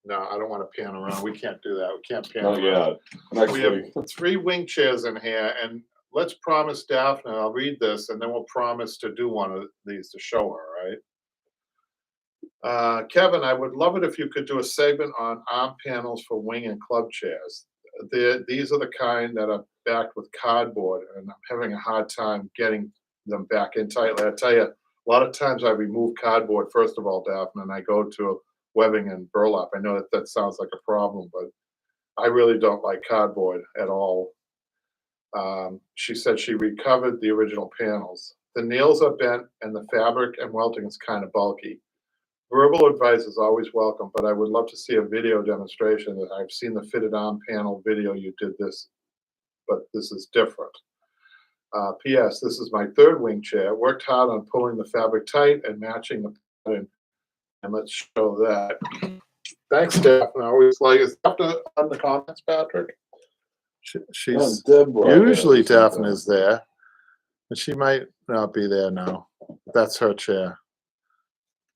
No, I don't want to pan around. We can't do that. We can't pan Not around. yet. Next We have week. 3 wing chairs in here, and let's promise Daphne, I'll read this, and then we'll promise to do one of these to show her, right? Kevin, I would love it if you could do a segment on arm panels for wing and club chairs. These are the kind that are backed with cardboard, and I'm having a hard time getting them back in tightly. I tell you, a lot of times I remove cardboard, first of all, Daphne, and I go to webbing and burlap. I know that sounds like a problem, but I really don't like cardboard at all. She said she recovered the original panels. The nails are bent and the fabric and welting is kind of bulky. Verbal advice is always welcome, but I would love to see a video demonstration. That I've seen the fitted arm panel video you did this, but this is different. P.S. This is my 3rd wing chair. Worked hard on pulling the fabric tight and matching the pattern. And let's show that. Thanks, Daphne. I always like, is Daphne on the comments, Patrick? She's Deborah. usually Daphne is there, but she might not be there now. That's her chair.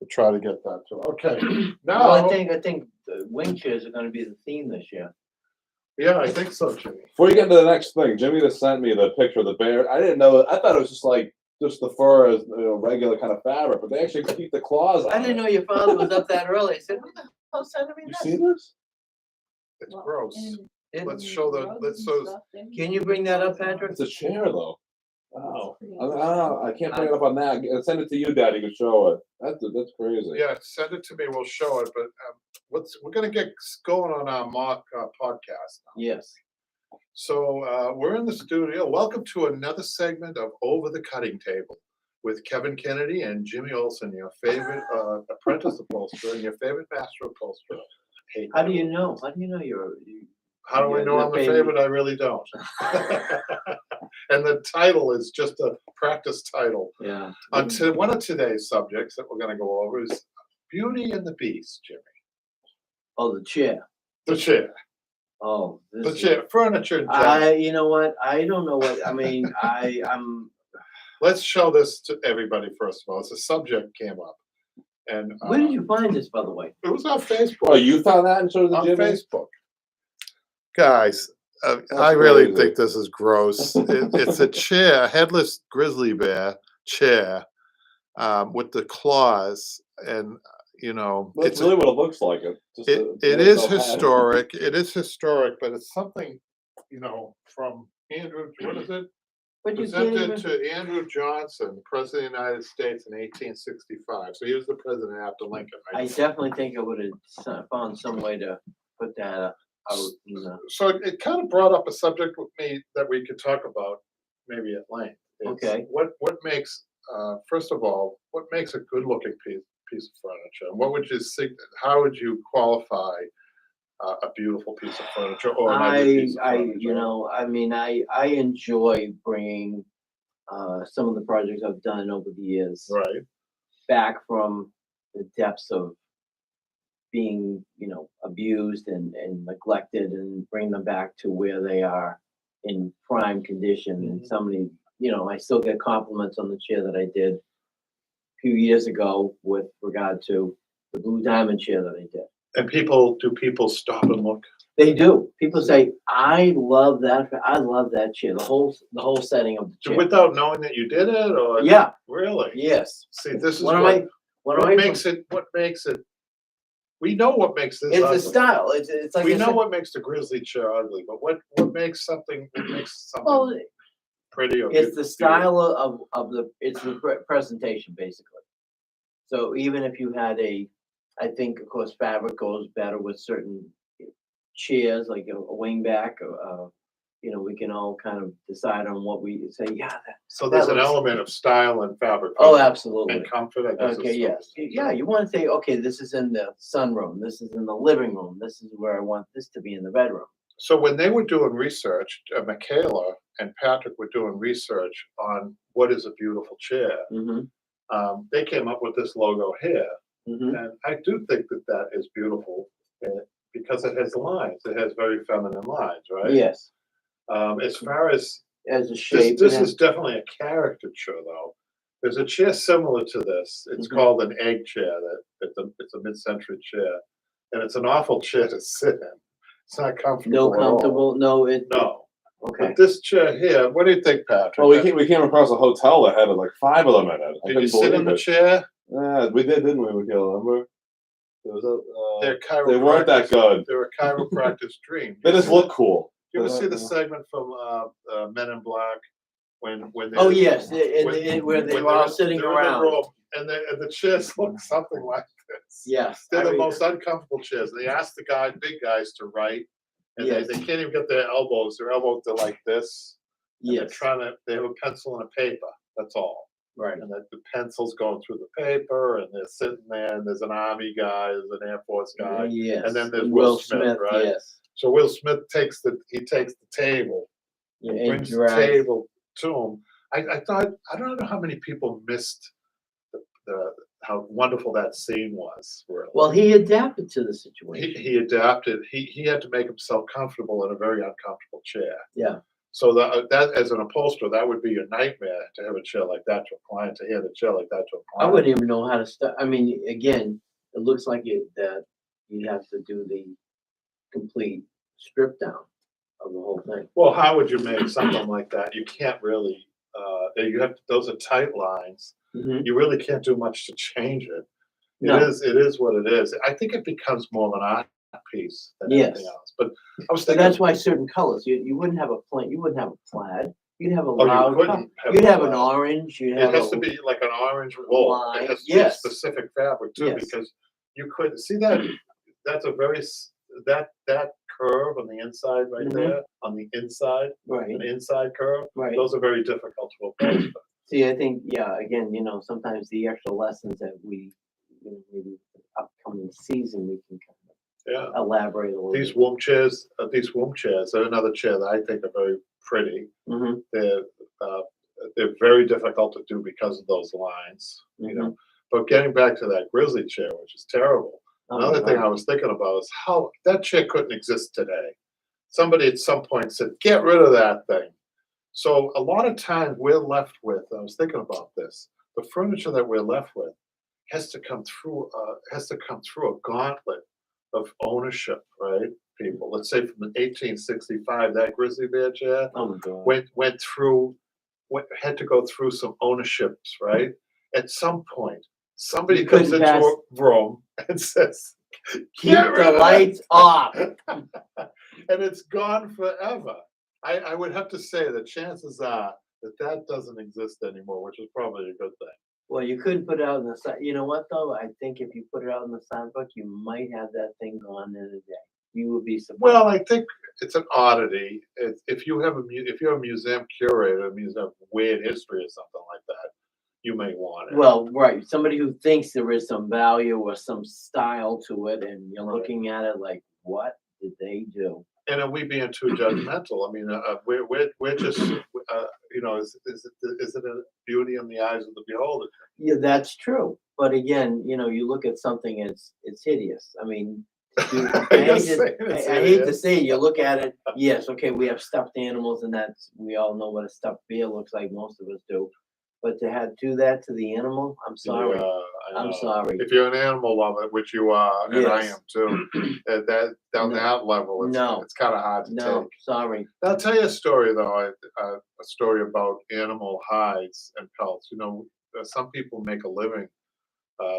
We'll try to get that to her. Okay. Now, Well, I think the wing chairs are gonna be the theme this year. yeah, I think so, Jimmy. Before you get into the next thing, Jimmy just sent me the picture of the bear. I didn't know. I thought it was just the fur as regular kind of fabric, but they actually keep the claws on I didn't know your father was up that early. I said, what the hell sending me You this? see this? It's gross. It- Let's show the. Let's so. Can you bring that up, Patrick? It's a chair though. Wow. I can't bring it up on that. Send it to you, Dad. You can show it. That's crazy. Yeah, send it to me. We'll show it. But we're gonna get going on our mock podcast now. Yes. So we're in the studio. Welcome to another segment of Over the Cutting Table with Kevin Kennedy and Jimmy Olsen, your favorite apprentice upholsterer and your favorite master upholsterer. Hey, How do you know? How do you know you're? how do I you're know I'm the favorite? I really don't. And the title is just a practice title. Yeah. One of today's subjects that we're going to go over is Beauty and the Beast, Jimmy. Oh, the chair. The chair. Oh, The chair. Furniture. in general. You know what? I don't know what. I mean, I'm. Let's show this to everybody first of all. It's a subject came up. And Where did you find this, by the way? it was on Facebook. Oh, you found that in terms of On Jimmy? Facebook. Guys, I really crazy. think this is gross. It's a chair, a headless grizzly bear chair with the claws. And, you know, That's really what it looks like. it is historic. It is historic, but it's something, you know, from Andrew, what is it? But you can't Presented even. to Andrew Johnson, President of the United States in 1865. So he was the president after Lincoln, I right? definitely think I would have found some way to put that out. So it kind of brought up a subject with me that we could talk about maybe at length. It's Okay. What makes, first of all, what makes a good looking piece of furniture? And what would you how would you qualify a beautiful piece of furniture or an ugly piece of furniture? You know, I mean, I enjoy bringing some of the projects I've done over the years Right. back from the depths of being, you know, abused and neglected, and bring them back to where they are in prime condition. And somebody, you know, I still get compliments on the chair that I did a few years ago with regard to the Blue Diamond chair that I did. And do people stop and look? They do. People say, I love that chair. The whole setting of the chair. Without knowing that you did it, or Yeah. really? Yes. See, this is What what makes it. What makes it? We know what makes this. It's ugly. the style. It's like We I know said, what makes the grizzly chair ugly, but what makes something well, pretty? Or it's the beautiful? style of the presentation basically. So even if you had I think of course fabric goes better with certain chairs, like a wingback, you know, we can all kind of decide on what we say. Yeah. So there's that an looks- element of style and fabric. Oh, absolutely. And comfort. I guess. Okay, is yes. Yeah, you want to say, okay, this is in the sunroom, this is in the living room, this is where I want this to be in the bedroom. So when they were doing research, Michaela and Patrick were doing research on what is a beautiful chair. Mm-hmm. They came up with this logo here, Mm-hmm. and I do think that is beautiful because it has lines. It has very feminine lines, right? Yes, As far as as a shape. this is definitely a caricature, though. There's a chair similar to this. It's Mhm. called an egg chair. It's a mid-century chair. and it's an awful chair to sit in. It's not comfortable No at all. comfortable, no, it, No, okay. but this chair here, what do you think, Patrick? Well, we came across a hotel that had like 5 of them in it. I Did you couldn't sit in believe the it. chair? Yeah, we did, didn't we, Michaela? Remember? It was They're they weren't that good. They were a chiropractor's dream. They just look cool. You ever see the Uh, segment from Men in Black when Oh, they're- yes, where when they when were all they're- sitting they're in the around. room, and the chairs look something like this. Yes. They're I the mean, most uncomfortable chairs. They ask the big guys to write, and Yes. they can't even get their elbows. Their elbows are like this. And Yes, they have a pencil and a paper. That's all. right. And the pencil's going through the paper, and they're sitting there, and there's an Army guy, there's an Air Force guy. Yes. and then there's Will Smith, right? Yes. So Will Smith takes the table, Yeah, and and brings the drags- table to him. I thought, I don't know how many people missed how wonderful that scene was. Really. Well, he adapted to the situation. he adapted. He had to make himself comfortable in a very uncomfortable chair. Yeah. So that as an upholsterer, that would be a nightmare to have a chair like that to a client, to hand a chair like that to a I client. wouldn't even know how to start. I mean, again, it looks like that you have to do the complete strip down of the whole thing. Well, how would you make something like that? You can't really. You have those are tight lines. Mhm. You really can't do much to change it. No. It is what it is. I think it becomes more of an art piece than Yes. anything else. But I was So thinking, that's why certain colors, you wouldn't have a plain, you wouldn't have a plaid, you'd have a oh, loud you color. couldn't have. You'd a have an plaid. orange, you'd It have has a, to be like an orange wool. line. It has to Yes. be a specific fabric too, Yes. because you could see that. That's a very that curve on the inside right Mhm. there on the inside, right, an inside curve. right. Those are very difficult to upholster. See, I think, yeah, again, sometimes the extra lessons that we, maybe upcoming season, we can kind Yeah. of elaborate a little These bit. womb chairs, are another chair that I think are very pretty. Mm-hmm, They're very difficult to do because of those lines, you know. But getting back to that Grizzly chair, which is terrible. Another thing I was thinking about is how that chair couldn't exist today. Somebody at some point said, "Get rid of that thing." So a lot of times we're left with. I was thinking about this. The furniture that we're left with has to come through a gauntlet of ownership, right? People, let's say from 1865, that Grizzly Bear chair Oh my God. had to go through some ownerships, right? At some point, somebody You comes couldn't into pass- a room and says, Keep "Get rid the of that." lights off. And it's gone forever. I would have to say the chances are that doesn't exist anymore, which is probably a good thing. Well, you couldn't put it out in the sun. You know what though? I think if you put it out in the sunbook, you might have that thing gone in a day. You would be surprised. Well, I think it's an oddity. If you're a museum curator, a museum of weird history or something like that, you may want it. Well, right. Somebody who thinks there is some value or some style to it, and you're Right. looking at it like, what did they do? And are we being too judgmental? I mean, we're just, is it a beauty in the eyes of the beholder? Yeah, that's true. But again, you look at something, it's hideous. I mean, I You're hate saying to, it's I hate to hideous. say, it, you look at it. Yes, okay, we have stuffed animals, and we all know what a stuffed bear looks like. Most of us do. But to do that to the animal, I'm sorry. Yeah, I I'm know. sorry. If you're an animal lover, which you are, and I Yes. am too, that down No. that level, it's kind of hard to No, take. sorry. I'll tell you a story though, a story about animal hides and pelts. Some people make a living,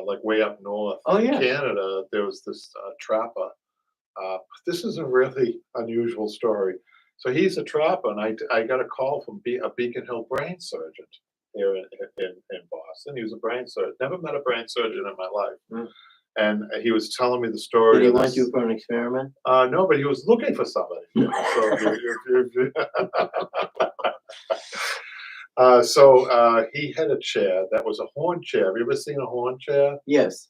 like way up north Oh, in yeah. Canada. There was this trapper. This is a really unusual story. So he's a trapper, and I got a call from a Beacon Hill brain surgeon here in Boston. He was a brain surgeon. Never met a brain surgeon in my life. Mm. And he was telling me the story. Did he of want this- you for an experiment? no, but he was looking for somebody. So he had a chair that was a horn chair. Have you ever seen a horn chair? Yes.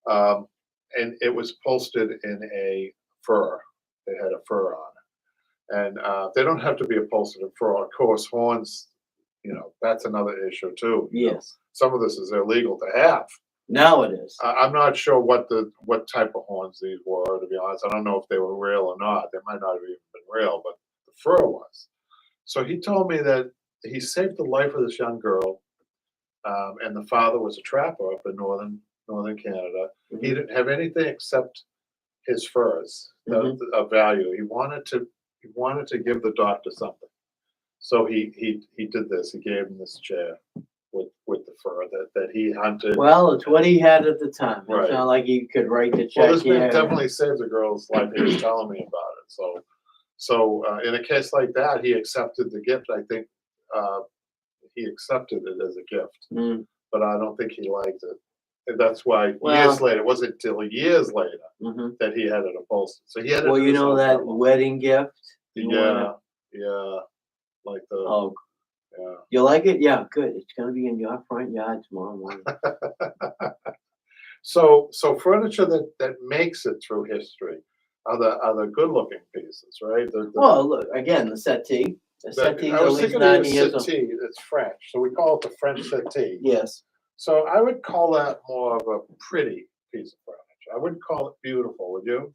And it was upholstered in a fur. They had a fur on it, and they don't have to be upholstered in fur. Of course, horns. That's another issue too. Yes. Some of this is illegal to have. Now it is. I'm not sure what type of horns these were, to be honest. I don't know if they were real or not. They might not have even been real, but the fur was. So he told me that he saved the life of this young girl, and the father was a trapper up in northern Canada. He didn't have anything except his furs, a value. He wanted to give the doctor something. So he did this. He gave him this chair with the fur that he hunted. Well, it's what he had at the time. It's Right. not like he could write the Well, check. this man here. definitely saved a girl's life. He was telling me about it. So in a case like that, he accepted the gift. I think he accepted it as a gift, Mm. but I don't think he liked it. And that's why Well- years later, it wasn't until years later Mhm. that he had it upholstered. So he had it. Well, in you his know own that level. wedding gift? You wanna- Yeah, like the Oh, yeah. you like it? Yeah, good. It's gonna be in your front yard tomorrow morning. So furniture that makes it through history are the good looking pieces, right? Well, look, again, the settee. The settee's I at was least thinking of 90 a years old. settee. It's French, so we call it the French settee. Yes. So I would call that more of a pretty piece of furniture. I wouldn't call it beautiful, would you?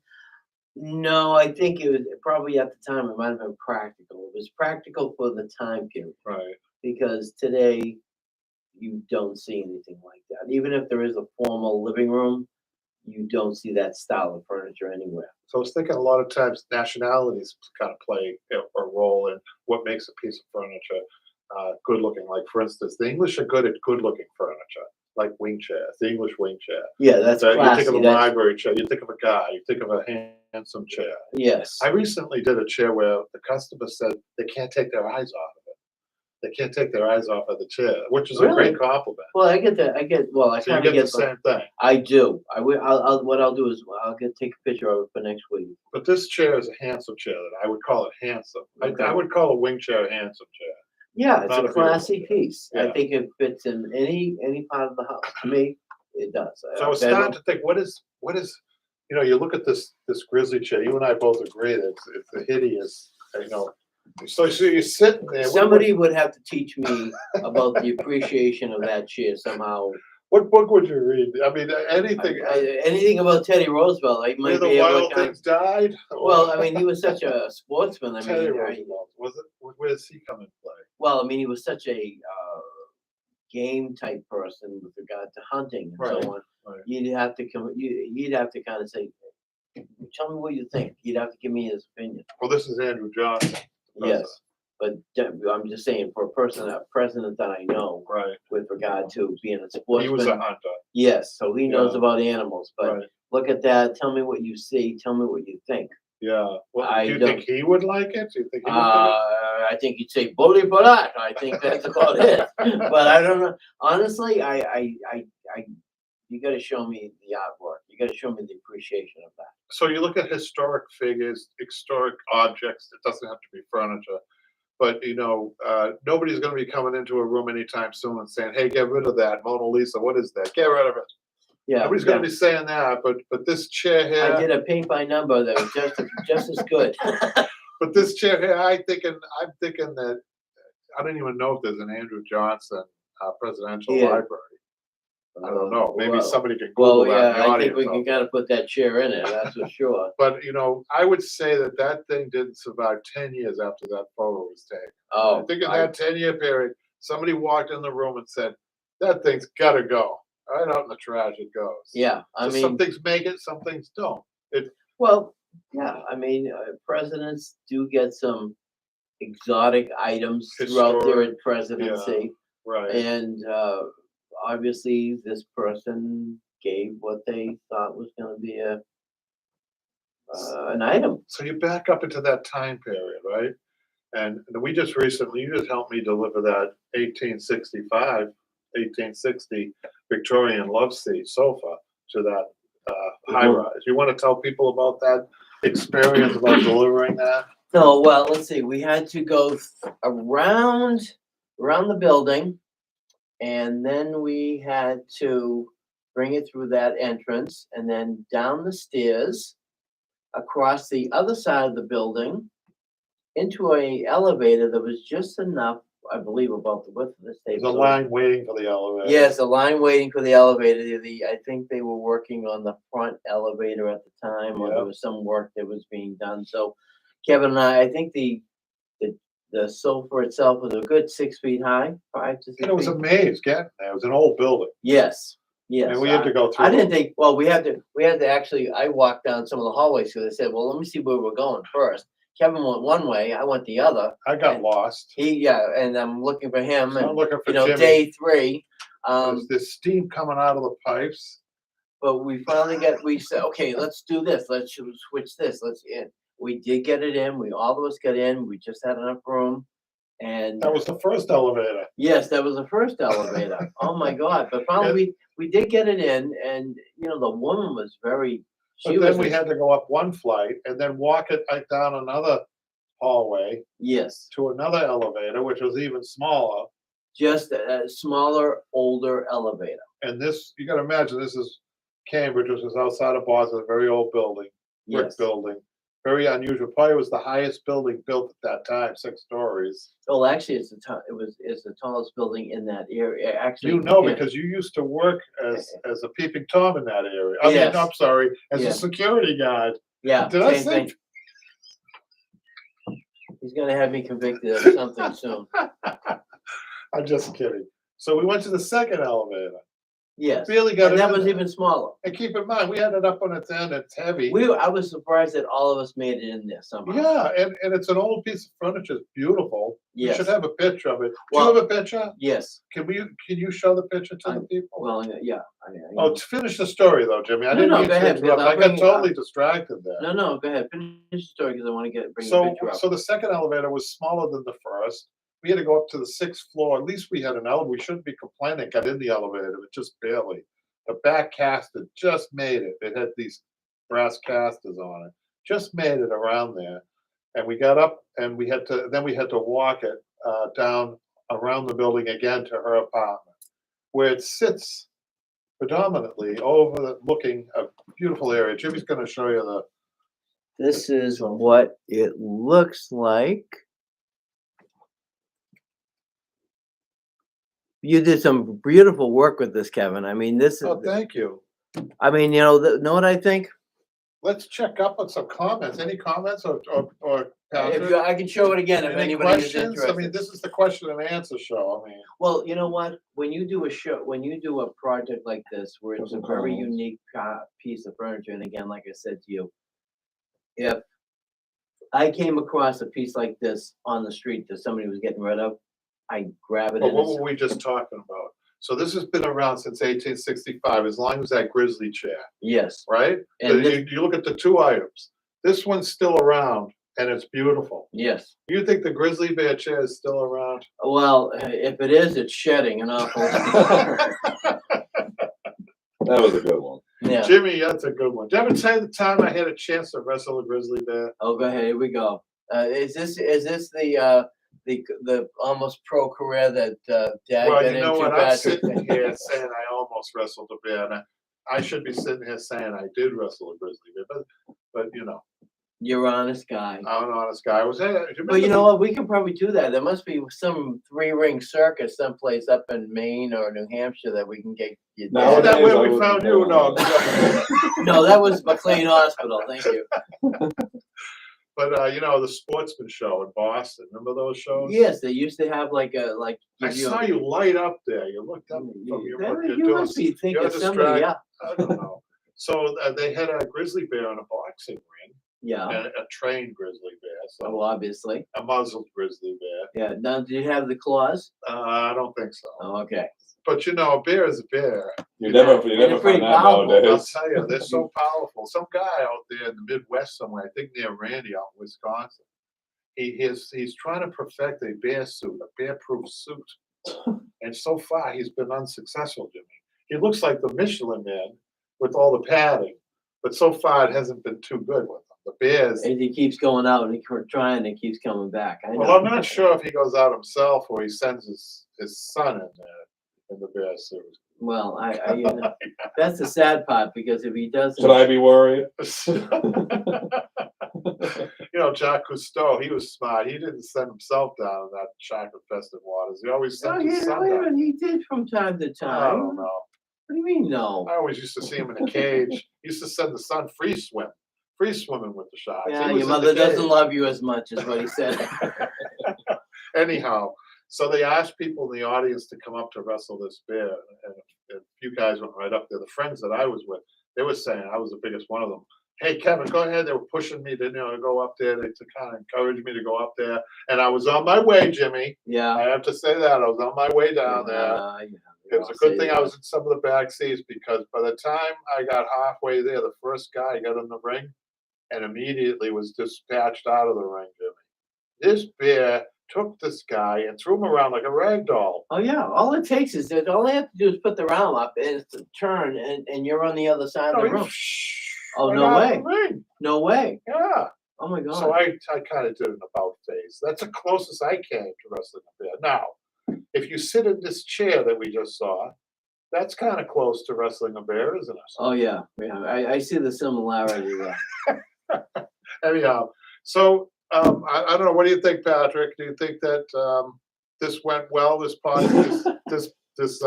No, I think it was probably at the time it might have been practical. It was practical for the time period Right. because today you don't see anything like that. Even if there is a formal living room, you don't see that style of furniture anywhere. So I was thinking a lot of times nationalities kind of play a role in what makes a piece of furniture good looking. Like for instance, the English are good at good looking furniture, like wing chairs, the English wing chair. Yeah, that's You classy. think of a That's, library chair, you think of a guy, you think of a handsome chair. yes. I recently did a chair where the customer said they can't take their eyes off of it. They can't take their eyes off of the chair, which is a Really? great compliment. Well, I get that. Well, I So you kind of get get the same thing. I do. What I'll do is take a picture of it for next week. But this chair is a handsome chair. That I would call it handsome. Okay. I would call a wing chair a handsome chair. Yeah, it's Not a a beautiful classy chair. piece. I Yeah. think it fits in any part of the house. To me, it does. So I was starting to think, what is you look at this Grizzly chair. You and I both agree that it's a hideous. So you're sitting there. Somebody would have to teach me about the appreciation of that chair somehow. What book would you read? I mean, anything. Anything about Teddy Roosevelt, I Where might the be able wild to kind things died. of, well, I mean, he was such a sportsman. I Teddy mean, Roosevelt was it? Where does he come into play? well, I mean, he was such a game type person with regard to hunting and Right, so on. right. You'd have to you'd have to kind of say, tell me what you think. You'd have to give me his opinion. Well, this is Andrew Johnson. Yes, but I'm just saying for a president that I know Right. with regard to being a He sportsman. was a hunter. Yes, so he knows Yeah. about animals. But Right. look at that. Tell me what you see. Tell me what you think. Yeah. Well, I do you don't- think he would like it? Do you think he would I think you'd say bully for that. I think that's about it. But I don't know. Honestly, you got to show me the artwork. You got to show me the appreciation of that. So you look at historic figures, historic objects. It doesn't have to be furniture, but nobody's going to be coming into a room anytime soon and saying, "Hey, get rid of that Mona Lisa. What is that? Get rid of it." Yeah, Nobody's going to be saying that. But this chair here, I did a paint by number that was just as good. but this chair here, I'm thinking that I don't even know if there's an Andrew Johnson presidential Yeah. library. I don't know. Maybe Well- somebody can Google Well, that in yeah, the I think audience. we out can there. kind of put that chair in it. That's for sure. But I would say that thing didn't survive 10 years after that photo was taken. Oh, I think in that 10-year period, somebody walked in the room and said, "That thing's got to go." Right out in the trash it goes. yeah. I So mean, some things make it, some things don't. well, yeah. I mean, presidents do get some exotic items throughout their Historic, presidency, Right. and obviously, this person gave what they thought was going to be an item. So you back up into that time period, right? And you just helped me deliver that 1860 Victorian love seat sofa to that high Mhm. rise. You want to tell people about that experience about delivering that? No, well, let's see. We had to go around the building, and then we had to bring it through that entrance, and then down the stairs, across the other side of the building, into a elevator that was just enough, I believe, about the width of this There's table. a line waiting for the elevator. Yes, a line waiting for the elevator. I think they were working on the front elevator at the time, or there Yep. was some work that was being done. So Kevin and I think the sofa itself was a good 6 feet high, 5 to 6 And it was feet. a maze getting there. It was an old building. Yes, Yes. And we had to go through. I didn't think, well, we had to actually, I walked down some of the hallways, so they said, well, let me see where we're going first. Kevin went one way, I went the other. I got lost. And I'm looking for him, So I'm and, looking for you know, Jimmy. day 3. There's steam coming out of the pipes. But we finally we said, okay, let's do this, let's switch this, let's in. We did get it in, all of us got in, we just had enough room, and. That was the first elevator. Yes, that was the first elevator. Oh my God! But finally, we did get it in, and you know the woman was very. But then we had to go up one flight and then walk it down another hallway Yes, to another elevator, which was even smaller. just a smaller, older elevator. And this, you got to imagine, this is Cambridge, which is outside of Boston, a very old building, brick Yes. building, very unusual. Probably was the highest building built at that time, 6 stories. Well, actually, it's the tallest building in that area. Actually, You know, yeah. because you used to work as a peeping Tom in that area. I Yes. mean, I'm sorry, as Yeah. a security guard. Yeah, Did I same say? thing. He's gonna have me convicted of something soon. I'm just kidding. So we went to the second elevator. Yes, Barely got and it that in was there. even smaller. And keep in mind, we had it up on its end. It's heavy. I was surprised that all of us made it in there somehow. Yeah, and it's an old piece of furniture. It's beautiful. You Yes. should have a picture of it. Do Well- you have a picture? Yes. Can you show the picture to the people? Well, yeah. Oh, to finish the story though, Jimmy. I No, didn't no, mean go to ahead, interrupt. because I I'll got bring- totally distracted there. No, go ahead. Finish the story because I want to bring the So, picture up. so the second elevator was smaller than the first. We had to go up to the 6th floor. At least we had an elevator. We shouldn't be complaining. Got in the elevator, but just barely. The back caster just made it. It had these brass casters on it. Just made it around there. And we got up and we had to walk it down around the building again to her apartment, where it sits predominantly overlooking a beautiful area. Jimmy's going to show you the. This is what it looks like. You did some beautiful work with this, Kevin. I mean, this is. Oh, thank you. I mean, know what I think? Let's check up on some comments. Any comments or If Patrick? I can show it again if Any anybody is questions? interested. I mean, this is the question and answer show. I mean, Well, you know what? When you do a project like this, where it's a Some very comments. unique piece of furniture, and again, like I said to you, if I came across a piece like this on the street that somebody was getting rid of, I grab it. but and what were we just talking about? So this has been around since 1865, as long as that Grizzly chair, yes, right? So and this, you look at the 2 items. This one's still around and it's beautiful. yes. You think the Grizzly bear chair is still around? Well, if it is, it's shedding an awful lot. That was a good one. Yeah. Jimmy, that's a good one. Did I ever tell you the time I had a chance to wrestle a grizzly bear? Oh, go ahead. Here we go. Is this the almost pro career that Dad Well, got you know into? what? I'm Patrick? sitting here saying I almost wrestled a bear, and I should be sitting here saying I did wrestle a grizzly bear, but you know, You're an honest guy. I'm an honest guy. I was. Hey, Well, you know what? We could probably do that. There must be some 3-ring circus someplace up in Maine or New Hampshire that we can get you. No, Oh, that Nowadays, way I we wouldn't found go you. on No, that. No, that was McLean Hospital. Thank you. but you know the Sportsman show in Boston. Remember those shows? Yes, they used to have like. I give you a- saw you light up there. You looked up from your what you're You doing. must be thinking You're somebody. Yeah, I don't know. So they had a grizzly bear on a boxing ring, yeah. and a trained grizzly bear. So Oh, obviously. a muzzled grizzly bear. Yeah. Now, do you have the claws? I don't think so. Oh, okay. But you know, a bear is a bear. You never And they're find pretty that powerful. I'll nowadays. tell you, they're so powerful. Some guy out there in the Midwest somewhere, I think near Randy out in Wisconsin, he's trying to perfect a bear suit, a bear-proof suit. And so far, he's been unsuccessful, Jimmy. He looks like the Michelin Man with all the padding, but so far it hasn't been too good with him. The bears. And he keeps going out and trying and he keeps coming back. I know. Well, I'm not sure if he goes out himself or he sends his son in there in the bear suit. Well, I you know, that's the sad part because if he doesn't, Should I be worried? You know, Jacques Cousteau, he was smart. He didn't send himself down in that chocolate-infested waters. He always Oh, sent his yeah, son wait a down. minute, he did from time to I time. don't know. What do you mean, no? I always used to see him in a cage. He used to send the son free swimming with the sharks. Yeah, He was your in the mother doesn't cage. love you as much, is what he said. Anyhow, so they asked people in the audience to come up to wrestle this bear, and if few guys went right up there. The friends that I was with, they were saying I was the biggest one of them. Hey, Kevin, go ahead. They were pushing me to go up there to kind of encourage me to go up there. And I was on my way, Jimmy. Yeah. I have to say that I was on my way down there. Yeah, It was a good thing I was in some of the back seats because by the time I got halfway there, the first guy got in the ring and immediately was dispatched out of the ring, Jimmy. This bear took this guy and threw him around like a rag doll. Oh yeah, all it takes is that all they have to do is put the arm up and it's a turn and you're on the other side of the room. Oh, Right no out of way. the ring. No way. Yeah. Oh my God. So I kind of did an about face. That's the closest I came to wrestling a bear. Now, if you sit in this chair that we just saw, that's kind of close to wrestling a bear, isn't it? Oh yeah, yeah. I see the similarity there. Anyhow, so I don't know. What do you think, Patrick? Do you think that this went well? This this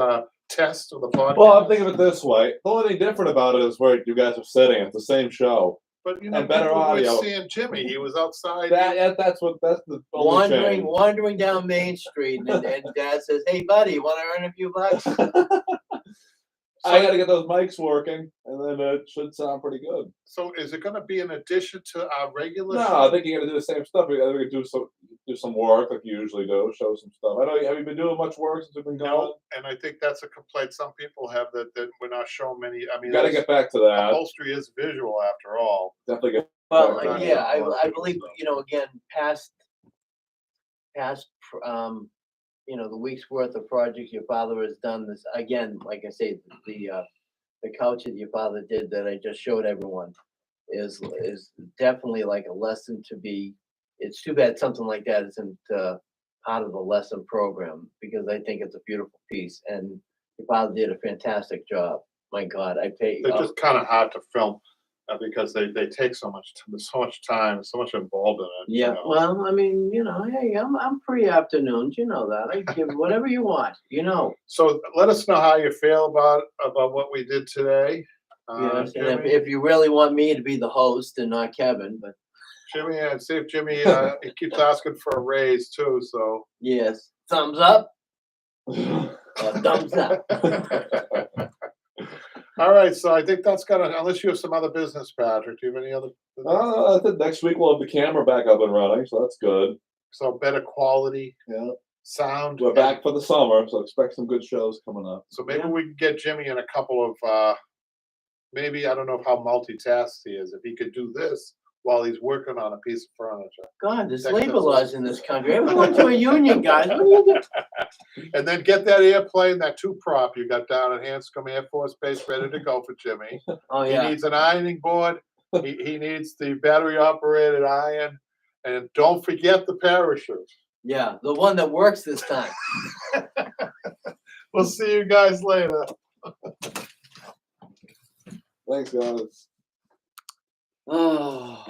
test of the podcast. Well, I'm thinking of it this way. The only thing different about it is where you guys are sitting. It's the same show. But you and better people were audio. seeing Jimmy. He was outside. That's the only change. Wandering down Main Street and Dad says, "Hey buddy, want to earn a few bucks?" I got to get those mics working, and then it should sound pretty good. So, is it going to be in addition to our regular? No, show? I think you're going to do the same stuff. We got to do some work like you usually do, show some stuff. I know. Have you been doing much work since we've been gone? No, and I think that's a complaint some people have that we're not showing many. I mean, Got to get back to that. upholstery is visual after all. Definitely get. Well, back to yeah, that. I believe again past the week's worth of projects your father has done. This again, like I say, the couch that your father did that I just showed everyone is definitely like a lesson to be. It's too bad something like that isn't part of the lesson program because I think it's a beautiful piece and your father did a fantastic job. My God, They're just kind of hard to film because they take so much time, so much involved in it. Yeah, well, I mean, hey, I'm free afternoons, you know that. I give whatever you want, So let us know how you feel about what we did today. Yes, and Jimmy, if you really want me to be the host and not Kevin, but Jimmy, and see if Jimmy he keeps asking for a raise too. So yes, thumbs up or thumbs up. All right, so I think that's gonna. Unless you have some other business, Patrick. Do you have any other? I think next week we'll have the camera back up and running, so that's good. So better quality. Yeah. Sound. We're back for the summer, so expect some good shows coming up. So maybe we can get Jimmy in a couple of. Maybe I don't know how multitask he is. If he could do this while he's working on a piece of furniture. God, there's labor laws in this country. Everyone's to a union, guys. What do you do? And then get that airplane, that two prop you got down at Hanscom Air Force Base ready to go for Jimmy. Oh He yeah. needs an ironing board. He needs the battery operated iron. And don't forget the parachute. Yeah, the one that works this time. We'll see you guys later. Thanks, guys. Oh.